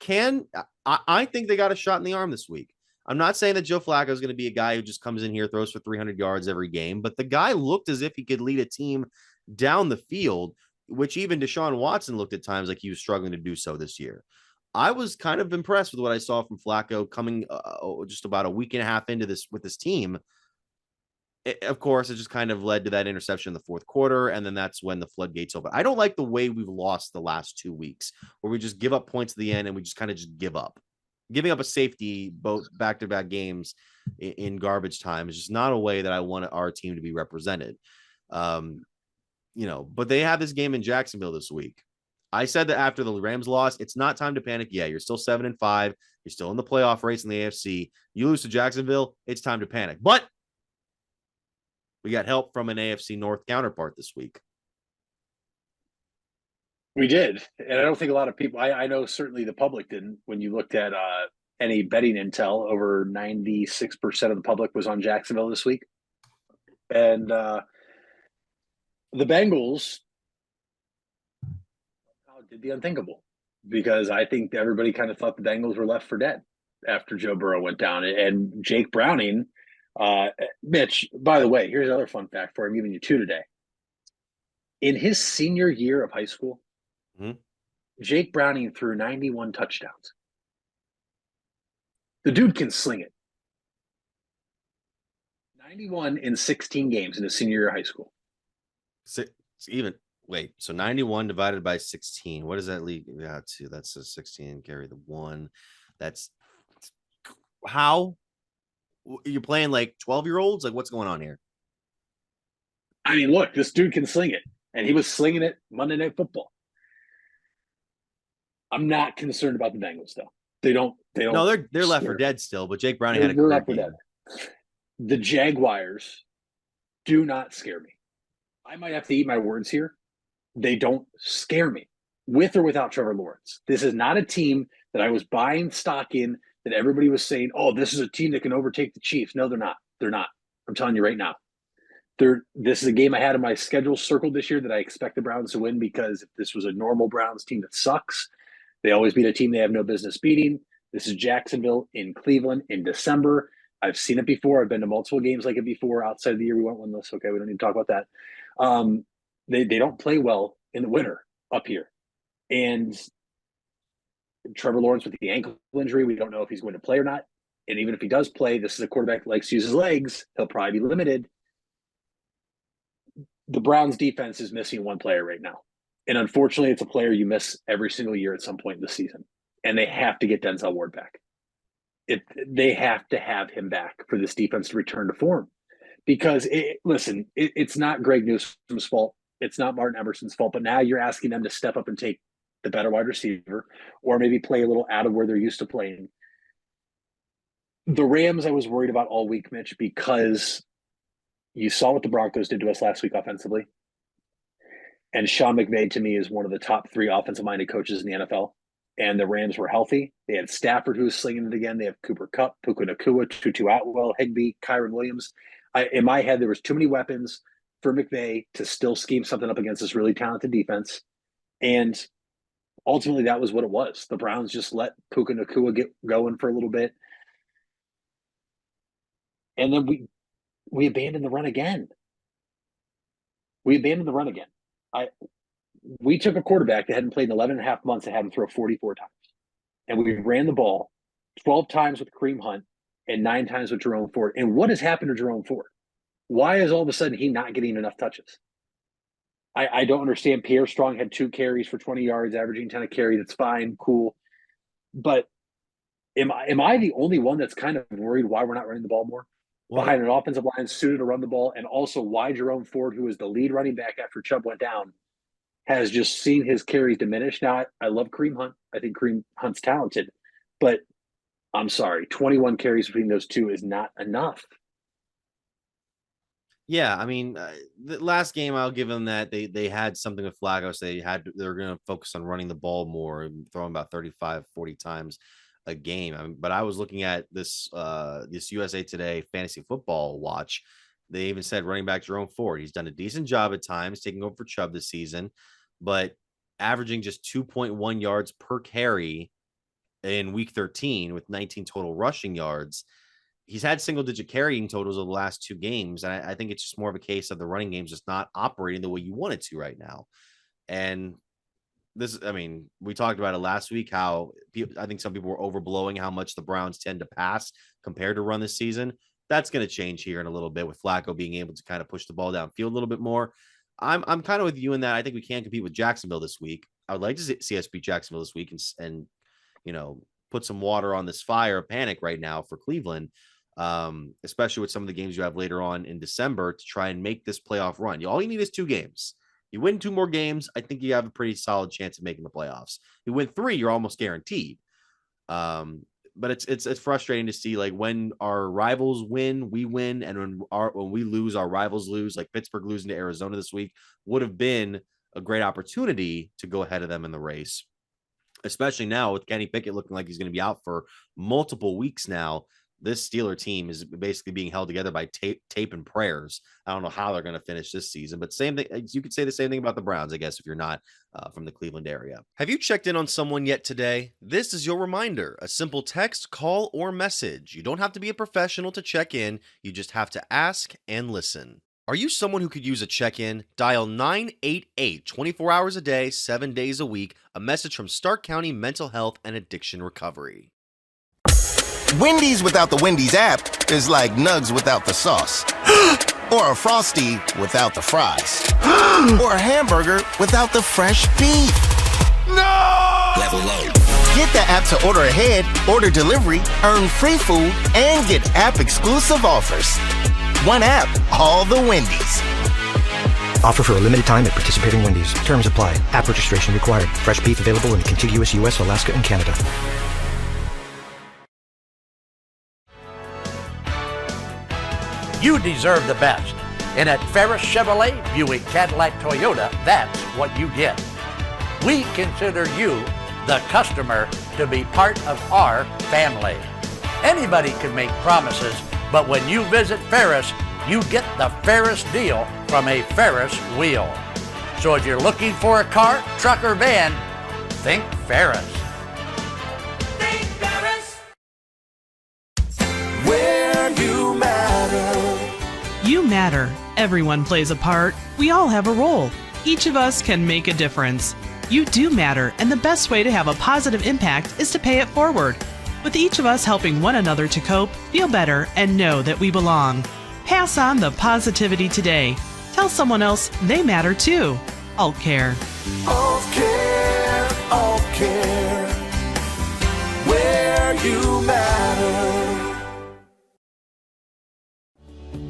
I think they got a shot in the arm this week. I'm not saying that Joe Flacco is going to be a guy who just comes in here, throws for 300 yards every game, but the guy looked as if he could lead a team down the field, which even Deshaun Watson looked at times like he was struggling to do so this year. I was kind of impressed with what I saw from Flacco coming just about a week and a half into this with this team. Of course, it just kind of led to that interception in the fourth quarter, and then that's when the floodgates open. I don't like the way we've lost the last 2 weeks, where we just give up points at the end and we just kind of just give up. Giving up a safety both back-to-back games in garbage time. It's just not a way that I want our team to be represented. But they have this game in Jacksonville this week. I said that after the Rams lost, it's not time to panic. Yeah, you're still 7-5. You're still in the playoff race in the AFC. You lose to Jacksonville, it's time to panic. But we got help from an AFC North counterpart this week. We did. And I don't think a lot of people, I know certainly the public didn't. When you looked at any betting intel, over 96% of the public was on Jacksonville this week. And the Bengals did the unthinkable, because I think everybody kind of thought the Bengals were left for dead after Joe Burrow went down. And Jake Browning, Mitch, by the way, here's another fun fact for him. I'm giving you two today. In his senior year of high school, Jake Browning threw 91 touchdowns. The dude can sling it. 91 in 16 games in his senior year of high school. So 91 divided by 16. What does that leave? Yeah, two. That's a 16. Carry the one. That's how you're playing like 12-year-olds. Like, what's going on here? I mean, look, this dude can sling it, and he was slinging it Monday Night Football. I'm not concerned about the Bengals, though. They don't. No, they're left for dead still. But Jake Browning had a left for game. dead. The Jaguars do not scare me. I might have to eat my words here. They don't scare me, with or without Trevor Lawrence. This is not a team that I was buying stock in, that everybody was saying, oh, this is a team that can overtake the Chiefs. No, they're not. They're not. I'm telling you right now. This is a game I had in my schedule circled this year that I expect the Browns to win, because if this was a normal Browns team that sucks, they always beat a team they have no business beating. This is Jacksonville in Cleveland in December. I've seen it before. I've been to multiple games like it before. Outside of the year we went winless. Okay, we don't need to talk about that. They don't play well in the winter up here. And Trevor Lawrence with the ankle injury, we don't know if he's going to play or not. And even if he does play, this is a quarterback that likes to use his legs. He'll probably be limited. The Browns defense is missing one player right now. And unfortunately, it's a player you miss every single year at some point in the season. And they have to get Denzel Ward back. They have to have him back for this defense to return to form. Because, it's not Greg Newsom's fault. It's not Martin Emerson's fault. But now you're asking them to step up and take the better wide receiver, or maybe play a little out of where they're used to playing. The Rams I was worried about all week, Mitch, because you saw what the Broncos did to us last week offensively. And Sean McVay, to me, is one of the top 3 offensive-minded coaches in the NFL. And the Rams were healthy. They had Stafford, who was slinging it again. They have Cooper Kupp, Puka Nacua, Tutu Atwell, Higbee, Kyron Williams. In my head, there was too many weapons for McVay to still scheme something up against this really talented defense. And ultimately, that was what it was. The Browns just let Puka Nacua get going for a little bit. And then we abandoned the run again. We took a quarterback that hadn't played in 11 and a half months and had him throw 44 times. And we ran the ball 12 times with Kareem Hunt and 9 times with Jerome Ford. And what has happened to Jerome Ford? Why is all of a sudden he not getting enough touches? I don't understand. Pierre Strong had 2 carries for 20 yards, averaging 10 a carry. That's fine, cool. But am I the only one that's kind of worried why we're not running the ball more? Behind an offensive line suited to run the ball, and also why Jerome Ford, who was the lead running back after Chubb went down, has just seen his carries diminish. Now, I love Kareem Hunt. I think Kareem Hunt's talented. But I'm sorry, 21 carries between those two is not enough. Yeah, I mean, the last game I'll give them that they had something with Flacco. So they were going to focus on running the ball more, and throwing about 35, 40 times a game. But I was looking at this USA Today fantasy football watch. They even said running back Jerome Ford, he's done a decent job at times taking over for Chubb this season, but averaging just 2.1 yards per carry in week 13 with 19 total rushing yards. He's had single-digit carrying totals of the last 2 games, and I think it's just more of a case of the running game's just not operating the way you want it to right now. And we talked about it last week, how I think some people were overblowing how much the Browns tend to pass compared to run this season. That's going to change here in a little bit with Flacco being able to kind of push the ball downfield a little bit more. I'm kind of with you in that. I think we can compete with Jacksonville this week. I would like to see us beat Jacksonville this week and put some water on this fire of panic right now for Cleveland. especially with some of the games you have later on in December to try and make this playoff run. All you need is 2 games. You win 2 more games, I think you have a pretty solid chance of making the playoffs. You win 3, you're almost guaranteed. But it's frustrating to see, like, when our rivals win, we win, and when we lose, our rivals lose. Like Pittsburgh losing to Arizona this week would have been a great opportunity to go ahead of them in the race, especially now with Kenny Pickett looking like he's going to be out for multiple weeks now. This Steeler team is basically being held together by tape and prayers. I don't know how they're going to finish this season, but same thing. You could say the same thing about the Browns, I guess, if you're not from the Cleveland area. Have you checked in on someone yet today? This is your reminder: a simple text, call, or message. You don't have to be a professional to check in. You just have to ask and listen. Are you someone who could use a check-in? Dial 988 24 hours a day, 7 days a week. A message from Stark County Mental Health and Addiction Recovery. Wendy's without the Wendy's app is like Nugs without the sauce. Or a Frosty without the fries. Or a hamburger without the fresh beef. No! Level up. Get the app to order ahead, order delivery, earn free food, and get app-exclusive offers. One app, all the Wendy's. Offer for a limited time at participating Wendy's. Terms apply. App registration required. Fresh beef available in contiguous U.S., Alaska, and Canada. You deserve the best. And at Ferris Chevrolet, Buick, Cadillac, Toyota, that's what you get. We consider you, the customer, to be part of our family. Anybody can make promises, but when you visit Ferris, you get the Ferris deal from a Ferris wheel. So if you're looking for a car, truck, or van, think Ferris. Think Ferris. Where you matter. You matter. Everyone plays a part. We all have a role. Each of us can make a difference. You do matter, and the best way to have a positive impact is to pay it forward. With each of us helping one another to cope, feel better, and know that we belong. Pass on the positivity today. Tell someone else they matter too. Alt Care. Alt Care, Alt Care. Where you matter.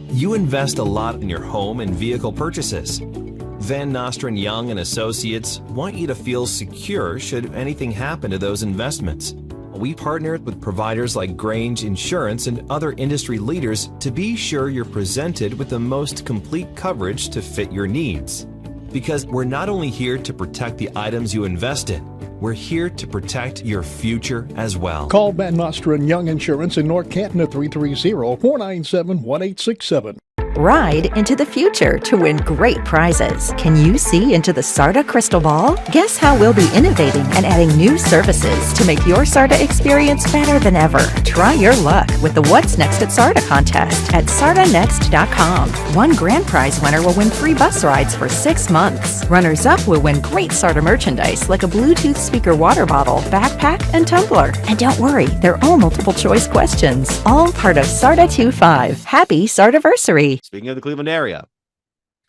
You invest a lot in your home and vehicle purchases. Van Nostrand Young and Associates want you to feel secure should anything happen to those investments. We partnered with providers like Grange Insurance and other industry leaders to be sure you're presented with the most complete coverage to fit your needs. Because we're not only here to protect the items you invest in, we're here to protect your future as well. Call Van Nostrand Young Insurance in North Canton at 330-497-1867. Ride into the future to win great prizes. Can you see into the SARTA crystal ball? Guess how we'll be innovating and adding new services to make your SARTA experience better than ever. Try your luck with the What's Next at SARTA contest at sartanext.com. One grand prize winner will win free bus rides for 6 months. Runners-up will win great SARTA merchandise like a Bluetooth speaker water bottle, backpack, and tumbler. And don't worry, they're all multiple choice questions. All part of SARTA 2.5. Happy SARTAversary. Speaking of the Cleveland area,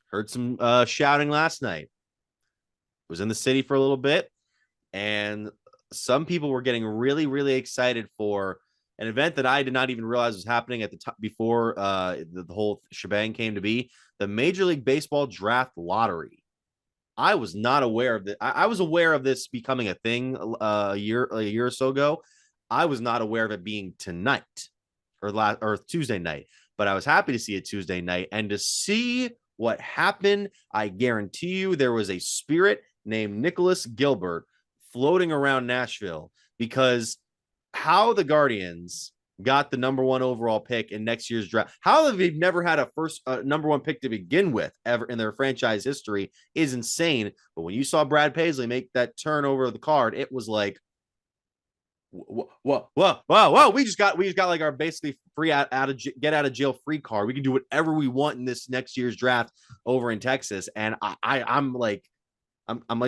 heard some shouting last night. Was in the city for a little bit, and some people were getting really, really excited for an event that I did not even realize was happening at the top before the whole shebang came to be, the Major League Baseball Draft Lottery. I was not aware of that. I was aware of this becoming a thing a year or so ago. I was not aware of it being tonight or Tuesday night. But I was happy to see it Tuesday night and to see what happened. I guarantee you there was a spirit named Nicholas Gilbert floating around Nashville, because how the Guardians got the #1 overall pick in next year's draft, how they've never had a first #1 pick to begin with ever in their franchise history is insane. But when you saw Brad Paisley make that turn over the card, it was like, whoa, we just got like our basically free get out of jail free card. We can do whatever we want in this next year's draft over in Texas. And I'm like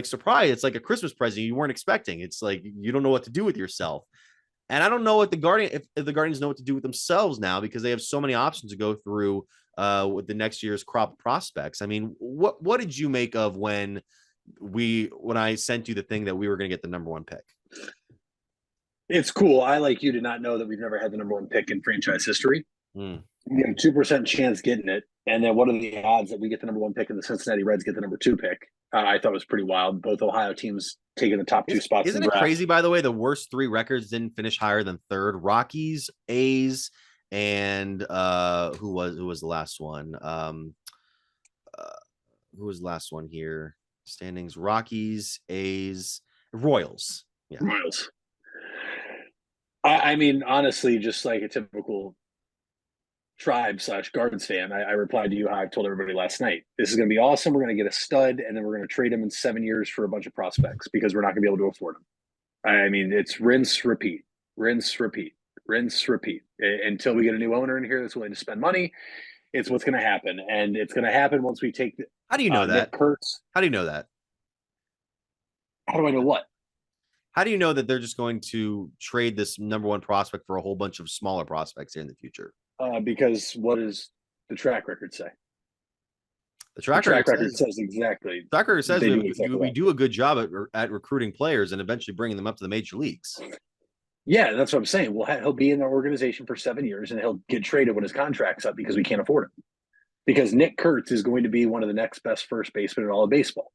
surprised. It's like a Christmas present you weren't expecting. It's like you don't know what to do with yourself. And I don't know what if the Guardians know what to do with themselves now, because they have so many options to go through with the next year's crop of prospects. I mean, what did you make of when I sent you the thing that we were going to get the #1 pick? It's cool. I, like you, did not know that we've never had the #1 pick in franchise history. You get a 2% chance getting it. And then what are the odds that we get the number 1 pick and the Cincinnati Reds get the number 2 pick? I thought it was pretty wild. Both Ohio teams taking the top 2 spots. Isn't it crazy, by the way, the worst 3 records didn't finish higher than 3rd? Rockies, A's, and who was the last one? Who was the last one here? Standings: Rockies, A's, Royals. Yeah. Royals. I mean, honestly, just like a typical Tribe/Gardens fan, I replied to you how I told everybody last night. This is going to be awesome. We're going to get a stud, and then we're going to trade him in 7 years for a bunch of prospects because we're not going to be able to afford him. I mean, it's rinse, repeat, rinse, repeat, rinse, repeat. Until we get a new owner in here that's willing to spend money, it's what's going to happen. And it's going to happen once we take the, How do you know that? Nick Kurtz. How do you know that? How do I know what? How do you know that they're just going to trade this number 1 prospect for a whole bunch of smaller prospects in the future? Because what does the track record say? The track record says exactly. The track record says we that. do a good job at recruiting players and eventually bringing them up to the major leagues. Yeah, that's what I'm saying. Well, he'll be in our organization for 7 years, and he'll get traded when his contract's up because we can't afford him. Because Nick Kurtz is going to be one of the next best first basemen in all of baseball.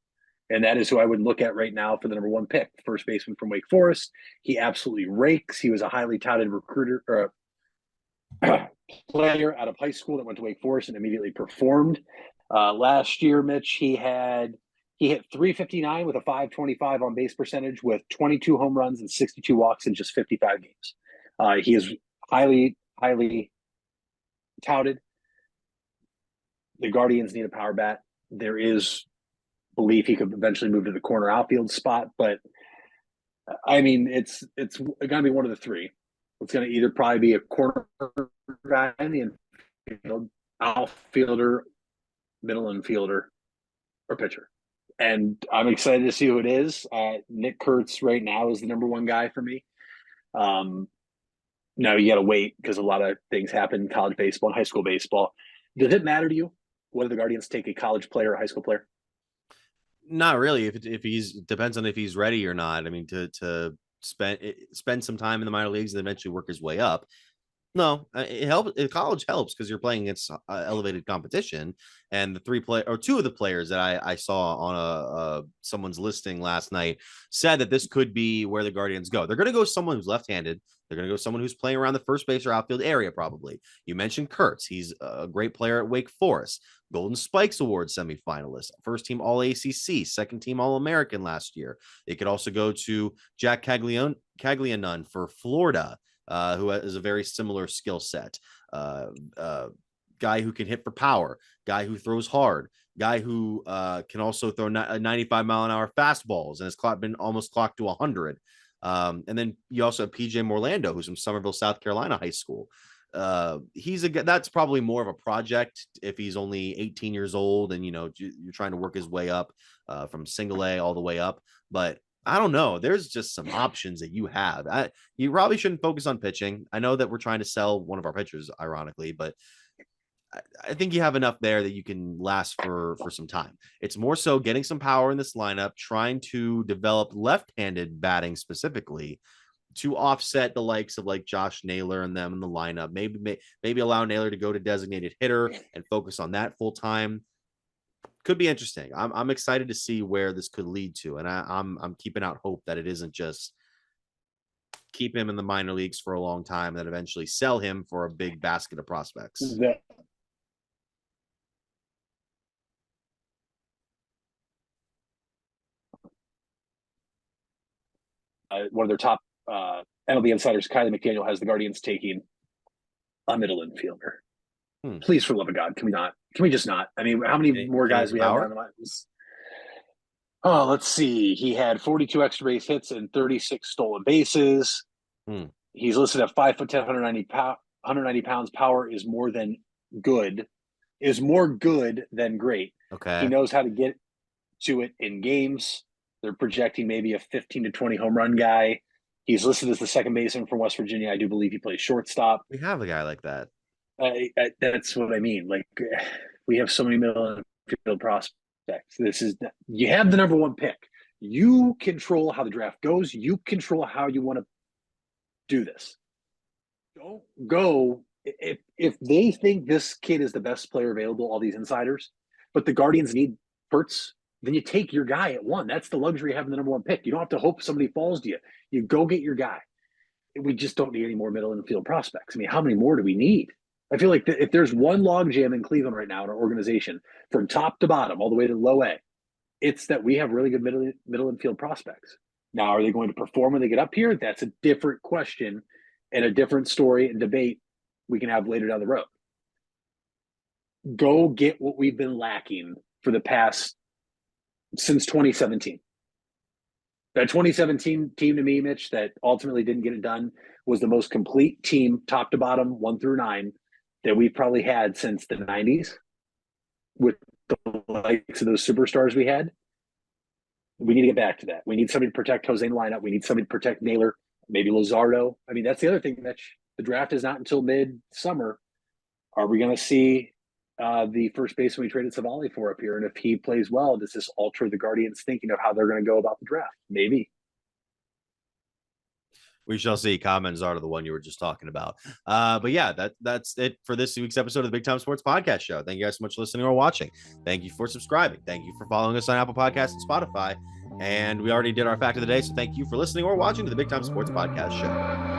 And that is who I would look at right now for the number 1 pick, first baseman from Wake Forest. He absolutely rakes. He was a highly touted recruiter or player out of high school that went to Wake Forest and immediately performed. Last year, Mitch, he hit 359 with a 525 on base percentage with 22 home runs and 62 walks in just 55 games. He is highly, highly touted. The Guardians need a power bat. There is belief he could eventually move to the corner outfield spot, but I mean, it's going to be one of the 3. It's going to either probably be a corner guy in the infield, outfielder, middle infielder, or pitcher. And I'm excited to see who it is. Nick Kurtz right now is the number 1 guy for me. Now you got to wait because a lot of things happen in college baseball and high school baseball. Does it matter to you whether the Guardians take a college player or a high school player? Not really. If he's depends on if he's ready or not. I mean, to spend some time in the minor leagues and eventually work his way up. No, it helps. College helps because you're playing against elevated competition. And the 2 of the players that I saw on someone's listing last night said that this could be where the Guardians go. They're going to go someone who's left-handed. They're going to go someone who's playing around the first base or outfield area. Probably. You mentioned Kurtz. He's a great player at Wake Forest. Golden Spikes Award semifinalist, first team All ACC, second team All American last year. They could also go to Jack Caglianone for Florida. Who is a very similar skill set, guy who can hit for power, guy who throws hard, guy who can also throw 95-mile-an-hour fastballs and has been almost clocked to 100. And then you also have PJ Morlando, who's from Somerville, South Carolina high school. That's probably more of a project if he's only 18 years old and you're trying to work his way up from single A all the way up, but I don't know. There's just some options that you have. You probably shouldn't focus on pitching. I know that we're trying to sell one of our pitchers, ironically, but I think you have enough there that you can last for some time. It's more so getting some power in this lineup, trying to develop left-handed batting specifically to offset the likes of like Josh Naylor and them in the lineup. Maybe allow Naylor to go to designated hitter and focus on that full time. Could be interesting. I'm excited to see where this could lead to, and I'm keeping out hope that it isn't just keep him in the minor leagues for a long time and then eventually sell him for a big basket of prospects. One of their top MLB insiders, Kylie McDaniel, has the Guardians taking a middle infielder. Please, for the love of God, can we not? Can we just not? I mean, how many more guys we have on the lines? Oh, let's see. He had 42 extra base hits and 36 stolen bases. He's listed at 5'10", 190 pounds. Power is more than good. Is more good than great. Okay. He knows how to get to it in games. They're projecting maybe a 15 to 20 home run guy. He's listed as the second baseman from West Virginia. I do believe he plays shortstop. We have a guy like that. That's what I mean. Like, we have so many middle infield prospects. You have the number 1 pick. You control how the draft goes. You control how you want to do this. Don't go if they think this kid is the best player available, all these insiders, but the Guardians need Hurts, then you take your guy at 1. That's the luxury of having the number 1 pick. You don't have to hope somebody falls to you. You go get your guy. We just don't need any more middle infield prospects. I mean, how many more do we need? I feel like if there's one logjam in Cleveland right now in our organization, from top to bottom, all the way to low A, it's that we have really good middle infield prospects. Now, are they going to perform when they get up here? That's a different question and a different story and debate we can have later down the road. Go get what we've been lacking for the past since 2017. That 2017 team, to me, Mitch, that ultimately didn't get it done, was the most complete team, top to bottom, 1 through 9, that we've probably had since the 90s, with the likes of those superstars we had. We need to get back to that. We need somebody to protect Jose in the lineup. We need somebody to protect Naylor, maybe Luzardo. I mean, that's the other thing, Mitch. The draft is not until mid-summer. Are we going to see the first baseman we traded Savali for up here? And if he plays well, does this alter the Guardians' thinking of how they're going to go about the draft? Maybe. We shall see. Comments are to the one you were just talking about. But yeah, that's it for this week's episode of the Big Time Sports Podcast Show. Thank you guys so much for listening or watching. Thank you for subscribing. Thank you for following us on Apple Podcasts and Spotify. And we already did our fact of the day, so thank you for listening or watching to the Big Time Sports Podcast Show.